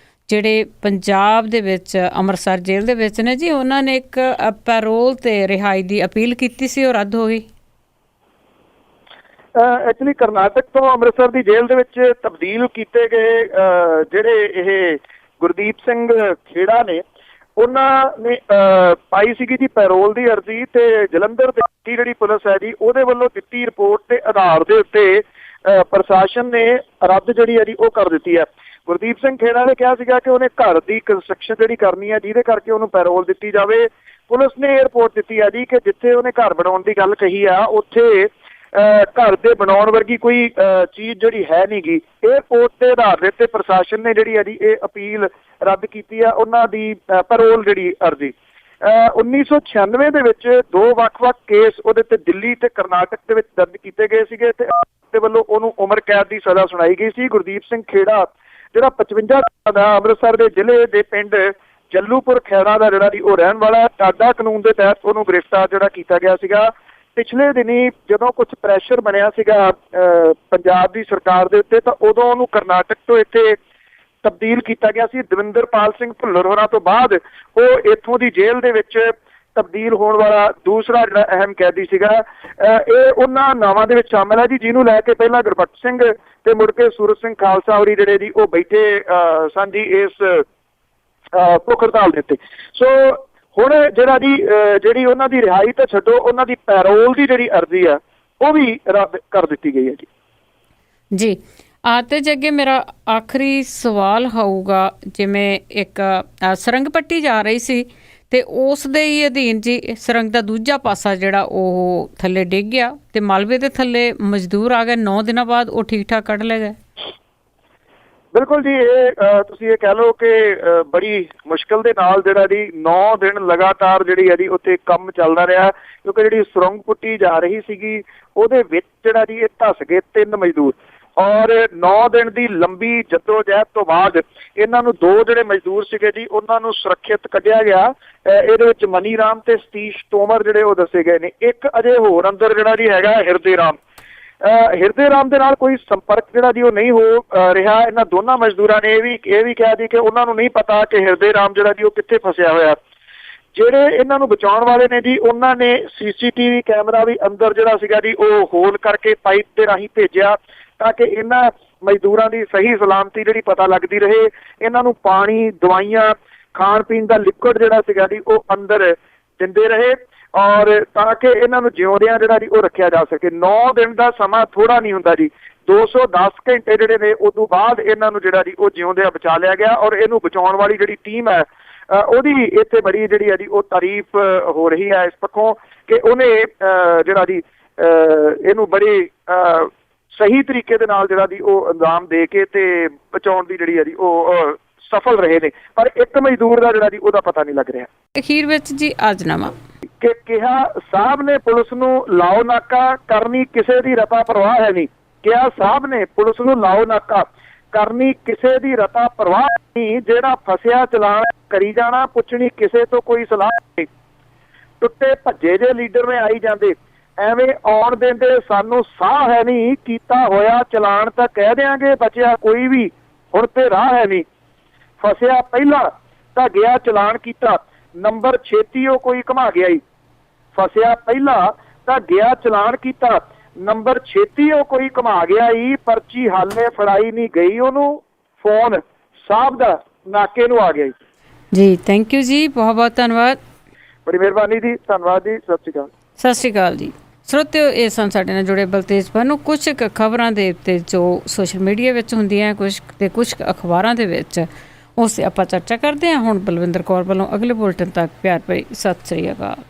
ਜਿਹੜੇ ਪੰਜਾਬ ਦੇ ਵਿੱਚ ਅੰਮ੍ਰਿਤਸਰ ਜੇਲ੍ਹ ਦੇ ਵਿੱਚ ਨੇ ਜੀ। ਉਹਨਾਂ ਨੇ ਇੱਕ ਪੈਰੋਲ ਤੇ ਰਿਹਾਈ ਦੀ ਅਪੀਲ ਕੀਤੀ ਸੀ, ਉਹ ਰੱਦ ਹੋ ਗਈ। ਐਕਚੁਅਲੀ ਕਰਨਾਟਕ ਤੋਂ ਅੰਮ੍ਰਿਤਸਰ ਦੀ ਜੇਲ੍ਹ ਦੇ ਵਿੱਚ ਤਬਦੀਲ ਕੀਤੇ ਗਏ ਜਿਹੜੇ ਇਹ ਗੁਰਦੀਪ ਸਿੰਘ ਖੇੜਾ ਨੇ ਉਹਨਾਂ ਨੇ ਪਾਈ ਸੀਗੀ ਜੀ ਪੈਰੋਲ ਦੀ ਅਰਜ਼ੀ ਤੇ ਜਲੰਧਰ ਦੀ ਜਿਹੜੀ ਪੁਲਿਸ ਹੈ ਜੀ ਉਹਦੇ ਵੱਲੋਂ ਦਿੱਤੀ ਰਿਪੋਰਟ ਦੇ ਆਧਾਰ ਦੇ ਉੱਤੇ ਪ੍ਰਸ਼ਾਸਨ ਨੇ ਰੱਦ ਜਿਹੜੀ ਹੈ ਜੀ ਉਹ ਕਰ ਦਿੱਤੀ ਹੈ। ਗੁਰਦੀਪ ਸਿੰਘ ਖੇੜਾ ਨੇ ਕਿਹਾ ਸੀਗਾ ਕਿ ਉਹਨੇ ਘਰ ਦੀ ਕੰਸਟਰਕਸ਼ਨ ਜਿਹੜੀ ਕਰਨੀ ਹੈ ਜਿਹਦੇ ਕਰਕੇ ਉਹਨੂੰ ਪੈਰੋਲ ਦਿੱਤੀ ਜਾਵੇ। ਪੁਲਿਸ ਨੇ ਇਹ ਰਿਪੋਰਟ ਦਿੱਤੀ ਹੈ ਜੀ ਕਿ ਜਿੱਥੇ ਉਹਨੇ ਘਰ ਬਣਾਉਣ ਦੀ ਗੱਲ ਕਹੀ ਆ ਉੱਥੇ ਘਰ ਦੇ ਬਣਾਉਣ ਵਰਗੀ ਕੋਈ ਚੀਜ਼ ਜਿਹੜੀ ਹੈ ਨਹੀਂ ਗੀ। ਇਹ ਰਿਪੋਰਟ ਦੇ ਆਧਾਰ ਦੇ ਉੱਤੇ ਪ੍ਰਸ਼ਾਸਨ ਨੇ ਜਿਹੜੀ ਹੈ ਜੀ ਇਹ ਅਪੀਲ ਰੱਦ ਕੀਤੀ ਆ ਉਹਨਾਂ ਦੀ ਪੈਰੋਲ ਜਿਹੜੀ ਅਰਜ਼ੀ। 1996 ਦੇ ਵਿੱਚ 2 ਵੱਖ-ਵੱਖ ਕੇਸ ਉਹਦੇ ਤੇ ਦਿੱਲੀ ਤੇ ਕਰਨਾਟਕ ਦੇ ਵਿੱਚ ਦਰਜ ਕੀਤੇ ਗਏ ਸੀਗੇ ਤੇ ਦੇ ਵੱਲੋਂ ਉਹਨੂੰ ਉਮਰ ਕੈਦ ਦੀ ਸਜ਼ਾ ਸੁਣਾਈ ਗਈ ਸੀ। ਗੁਰਦੀਪ ਸਿੰਘ ਖੇੜਾ ਜਿਹੜਾ 55 ਸਾਲ ਦਾ ਅੰਮ੍ਰਿਤਸਰ ਦੇ ਜ਼ਿਲ੍ਹੇ ਦੇ ਪਿੰਡ ਜੱਲੂਪੁਰ ਖੈਰਾ ਦਾ ਜਿਹੜਾ ਜੀ ਉਹ ਰਹਿਣ ਵਾਲਾ। ਟਾਡਾ ਕਾਨੂੰਨ ਦੇ ਤਹਿਤ ਉਹਨੂੰ ਗ੍ਰਿਫਤਾਰ ਜਿਹੜਾ ਕੀਤਾ ਗਿਆ ਸੀਗਾ। ਪਿਛਲੇ ਦਿਨੀ ਜਦੋਂ ਕੁਝ ਪ੍ਰੈਸ਼ਰ ਬਣਿਆ ਸੀਗਾ ਪੰਜਾਬ ਦੀ ਸਰਕਾਰ ਦੇ ਉੱਤੇ ਤਾਂ ਉਦੋਂ ਉਹਨੂੰ ਕਰਨਾਟਕ ਤੋਂ ਇੱਥੇ ਤਬਦੀਲ ਕੀਤਾ ਗਿਆ ਸੀ। ਦਵਿੰਦਰਪਾਲ ਸਿੰਘ ਭੁੱਲਰ ਹੋਰਾਂ ਤੋਂ ਬਾਅਦ ਉਹ ਇੱਥੋਂ ਦੀ ਜੇਲ੍ਹ ਦੇ ਵਿੱਚ ਤਬਦੀਲ ਹੋਣ ਵਾਲਾ ਦੂਸਰਾ ਜਿਹੜਾ ਅਹਿਮ ਕੈਦੀ ਸੀਗਾ। ਇਹ ਉਹਨਾਂ ਨਾਵਾਂ ਦੇ ਵਿੱਚ ਸ਼ਾਮਿਲ ਹੈ ਜੀ ਜਿਹਨੂੰ ਲੈ ਕੇ ਪਹਿਲਾਂ ਗੁਰਬਖਸ਼ ਸਿੰਘ ਤੇ ਮੁੜ ਕੇ ਸੂਰਜ ਸਿੰਘ ਖਾਲਸਾ ਹੋਰੀ ਜਿਹੜੇ ਜੀ ਉਹ ਬੈਠੇ ਸਨ ਜੀ ਇਸ ਭੁੱਖ ਹੜਤਾਲ ਦੇ ਉੱਤੇ। ਸੋ ਹੁਣ ਜਿਹੜਾ ਜੀ ਜਿਹੜੀ ਉਹਨਾਂ ਦੀ ਰਿਹਾਈ ਤਾਂ ਛੱਡੋ ਉਹਨਾਂ ਦੀ ਪੈਰੋਲ ਦੀ ਜਿਹੜੀ ਅਰਜ਼ੀ ਆ ਉਹ ਵੀ ਰੱਦ ਕਰ ਦਿੱਤੀ ਗਈ ਹੈ ਜੀ। ਤੇ ਜੇ ਅੱਗੇ ਮੇਰਾ ਆਖਰੀ ਸਵਾਲ ਹੋਊਗਾ, ਜਿਵੇਂ ਇੱਕ ਸੁਰੰਗ ਪੱਟੀ ਜਾ ਰਹੀ ਸੀ ਤੇ ਉਸ ਦੇ ਹੀ ਅਧੀਨ ਜੀ ਸੁਰੰਗ ਦਾ ਦੂਜਾ ਪਾਸਾ ਜਿਹੜਾ ਉਹ ਥੱਲੇ ਡਿੱਗ ਗਿਆ ਤੇ ਮਲਬੇ ਦੇ ਥੱਲੇ ਮਜ਼ਦੂਰ ਆ ਗਏ। 9 ਦਿਨਾਂ ਬਾਅਦ ਉਹ ਠੀਕ ਠਾਕ ਕੱਢ ਲਏ ਗਏ। ਬਿਲਕੁਲ ਜੀ, ਇਹ ਤੁਸੀਂ ਇਹ ਕਹਿ ਲਓ ਕਿ ਬੜੀ ਮੁਸ਼ਕਿਲ ਦੇ ਨਾਲ ਜਿਹੜਾ ਜੀ 9 ਦਿਨ ਲਗਾਤਾਰ ਜਿਹੜੀ ਹੈ ਜੀ ਉੱਥੇ ਕੰਮ ਚੱਲਦਾ ਰਿਹਾ ਕਿਉਂਕਿ ਜਿਹੜੀ ਸੁਰੰਗ ਪੁੱਟੀ ਜਾ ਰਹੀ ਸੀਗੀ ਉਹਦੇ ਵਿੱਚ ਜਿਹੜਾ ਜੀ ਇਹ ਧੱਸ ਗਏ 3 ਮਜ਼ਦੂਰ ਔਰ 9 ਦਿਨ ਦੀ ਲੰਬੀ ਜੱਦੋ-ਜਹਿਦ ਤੋਂ ਬਾਅਦ ਇਹਨਾਂ ਨੂੰ 2 ਜਿਹੜੇ ਮਜ਼ਦੂਰ ਸੀਗੇ ਜੀ ਉਹਨਾਂ ਨੂੰ ਸੁਰੱਖਿਅਤ ਕੱਢਿਆ ਗਿਆ। ਇਹਦੇ ਵਿੱਚ ਮਨੀ ਰਾਮ ਤੇ ਸਤੀਸ਼ ਤੋਮਰ ਜਿਹੜੇ ਉਹ ਦੱਸੇ ਗਏ ਨੇ। ਇੱਕ ਅਜੇ ਹੋਰ ਅੰਦਰ ਜਿਹੜਾ ਜੀ ਹੈਗਾ ਹਿਰਦੇ ਰਾਮ। ਹਿਰਦੇ ਰਾਮ ਦੇ ਨਾਲ ਕੋਈ ਸੰਪਰਕ ਜਿਹੜਾ ਜੀ ਉਹ ਨਹੀਂ ਹੋ ਰਿਹਾ। ਇਹਨਾਂ ਦੋਨਾਂ ਮਜ਼ਦੂਰਾਂ ਨੇ ਇਹ ਵੀ ਕਿਹਾ ਜੀ ਕਿ ਉਹਨਾਂ ਨੂੰ ਨਹੀਂ ਪਤਾ ਕਿ ਹਿਰਦੇ ਰਾਮ ਜਿਹੜਾ ਜੀ ਉਹ ਕਿੱਥੇ ਫਸਿਆ ਹੋਇਆ। ਜਿਹੜੇ ਇਹਨਾਂ ਨੂੰ ਬਚਾਉਣ ਵਾਲੇ ਨੇ ਜੀ ਉਹਨਾਂ ਨੇ CCTV ਕੈਮਰਾ ਵੀ ਅੰਦਰ ਜਿਹੜਾ ਸੀਗਾ ਜੀ ਉਹ ਹੋਲ ਕਰਕੇ ਪਾਈਪ ਦੇ ਰਾਹੀਂ ਭੇਜਿਆ ਤਾਂ ਕਿ ਇਹਨਾਂ ਮਜ਼ਦੂਰਾਂ ਦੀ ਸਹੀ ਸਲਾਮਤੀ ਜਿਹੜੀ ਪਤਾ ਲੱਗਦੀ ਰਹੇ। ਇਹਨਾਂ ਨੂੰ ਪਾਣੀ, ਦਵਾਈਆਂ, ਖਾਣ ਪੀਣ ਦਾ ਲਿਕੁਇਡ ਜਿਹੜਾ ਸੀਗਾ ਜੀ ਉਹ ਅੰਦਰ ਦਿੰਦੇ ਰਹੇ ਔਰ ਤਾਂ ਕਿ ਇਹਨਾਂ ਨੂੰ ਜਿਉਂਦਿਆਂ ਜਿਹੜਾ ਜੀ ਉਹ ਰੱਖਿਆ ਜਾ ਸਕੇ। 9 ਦਿਨ ਦਾ ਸਮਾਂ ਥੋੜਾ ਨਹੀਂ ਹੁੰਦਾ ਜੀ। 210 ਘੰਟੇ ਜਿਹੜੇ ਨੇ ਉਦੋਂ ਬਾਅਦ ਇਹਨਾਂ ਨੂੰ ਜਿਹੜਾ ਜੀ ਉਹ ਜਿਉਂਦਿਆਂ ਬਚਾ ਲਿਆ ਗਿਆ ਔਰ ਇਹਨੂੰ ਬਚਾਉਣ ਵਾਲੀ ਜਿਹੜੀ ਟੀਮ ਹੈ ਉਹਦੀ ਇੱਥੇ ਬੜੀ ਜਿਹੜੀ ਹੈ ਜੀ ਉਹ ਤਾਰੀਫ ਹੋ ਰਹੀ ਹੈ ਇਸ ਪੱਖੋਂ ਕਿ ਉਹਨੇ ਜਿਹੜਾ ਜੀ ਇਹਨੂੰ ਬੜੀ ਸਹੀ ਤਰੀਕੇ ਦੇ ਨਾਲ ਜਿਹੜਾ ਜੀ ਉਹ ਅੰਜਾਮ ਦੇ ਕੇ ਤੇ ਬਚਾਉਣ ਦੀ ਜਿਹੜੀ ਹੈ ਜੀ ਉਹ ਸਫਲ ਰਹੇ ਨੇ। ਪਰ ਇੱਕ ਮਜ਼ਦੂਰ ਦਾ ਜਿਹੜਾ ਜੀ ਉਹਦਾ ਪਤਾ ਨਹੀਂ ਲੱਗ ਰਿਹਾ। ਅਖੀਰ ਵਿੱਚ ਜੀ ਅਜਨਾਮਾ ਕਿ ਕਿਹਾ ਸਾਹਿਬ ਨੇ ਪੁਲਿਸ ਨੂੰ ਲਾਓ ਨਾਕਾ ਕਰਨੀ ਕਿਸੇ ਦੀ ਰਤਾ ਪਰਵਾਹ ਹੈ ਨਹੀਂ। ਕਿਹਾ ਸਾਹਿਬ ਨੇ ਪੁਲਿਸ ਨੂੰ ਲਾਓ ਨਾਕਾ ਕਰਨੀ ਕਿਸੇ ਦੀ ਰਤਾ ਪਰਵਾਹ ਨਹੀਂ। ਜਿਹੜਾ ਫਸਿਆ ਚਲਾਨ ਕਰੀ ਜਾਣਾ ਪੁੱਛਣੀ ਕਿਸੇ ਤੋਂ ਕੋਈ ਸਲਾਹ ਨਹੀਂ। ਟੁੱਟੇ ਭੱਜੇ ਜੇ ਲੀਡਰ ਨੇ ਆਈ ਜਾਂਦੇ, ਐਵੇਂ ਆਉਣ ਦਿੰਦੇ ਸਾਨੂੰ ਸਾਹ ਹੈ ਨਹੀਂ, ਕੀਤਾ ਹੋਇਆ ਚਲਾਨ ਤਾਂ ਕਹਿ ਦਿਆਂਗੇ, ਬਚਿਆ ਕੋਈ ਵੀ ਹੁਣ ਤੇ ਰਾਹ ਹੈ ਨਹੀਂ। ਫਸਿਆ ਪਹਿਲਾਂ ਤਾਂ ਗਿਆ ਚਲਾਨ ਕੀਤਾ, ਨੰਬਰ ਛੇਤੀ ਉਹ ਕੋਈ ਘੁਮਾ ਗਿਆ ਈ। ਫਸਿਆ ਪਹਿਲਾਂ ਤਾਂ ਗਿਆ ਚਲਾਨ ਕੀਤਾ, ਨੰਬਰ ਛੇਤੀ ਉਹ ਕੋਈ ਘੁਮਾ ਗਿਆ ਈ। ਪਰਚੀ ਹਾਲੇ ਫੜਾਈ ਨਹੀਂ ਗਈ ਉਹਨੂੰ, ਫੋਨ ਸਾਹਿਬ ਦਾ ਨਾਕੇ ਨੂੰ ਆ ਗਿਆ ਜੀ। ਥੈਂਕ ਯੂ ਜੀ, ਬਹੁਤ ਬਹੁਤ ਧੰਨਵਾਦ। ਬੜੀ ਮਿਹਰਬਾਨੀ ਜੀ, ਧੰਨਵਾਦ ਜੀ, ਸਤਿ ਸ਼੍ਰੀ ਅਕਾਲ। ਸਤਿ ਸ਼੍ਰੀ ਅਕਾਲ ਜੀ। ਸਰੋਤਿਓ, ਇਹ ਸਨ ਸਾਡੇ ਨਾਲ ਜੁੜੇ ਬਲਤੇਜ ਭਾਨੂ। ਕੁਝ ਕੁ ਖਬਰਾਂ ਦੇ ਉੱਤੇ ਜੋ ਸੋਸ਼ਲ ਮੀਡੀਆ ਵਿੱਚ ਹੁੰਦੀਆਂ, ਕੁਝ ਅਖਬਾਰਾਂ ਦੇ ਵਿੱਚ, ਉਸ 'ਤੇ ਆਪਾਂ ਚਰਚਾ ਕਰਦੇ ਹਾਂ। ਹੁਣ ਬਲਵਿੰਦਰ ਕੌਰ ਵੱਲੋਂ ਅਗਲੇ ਬੁਲਟਨ ਤੱਕ ਪਿਆਰ ਭਰੀ ਸਤਿ ਸ਼੍ਰੀ ਅਕਾਲ।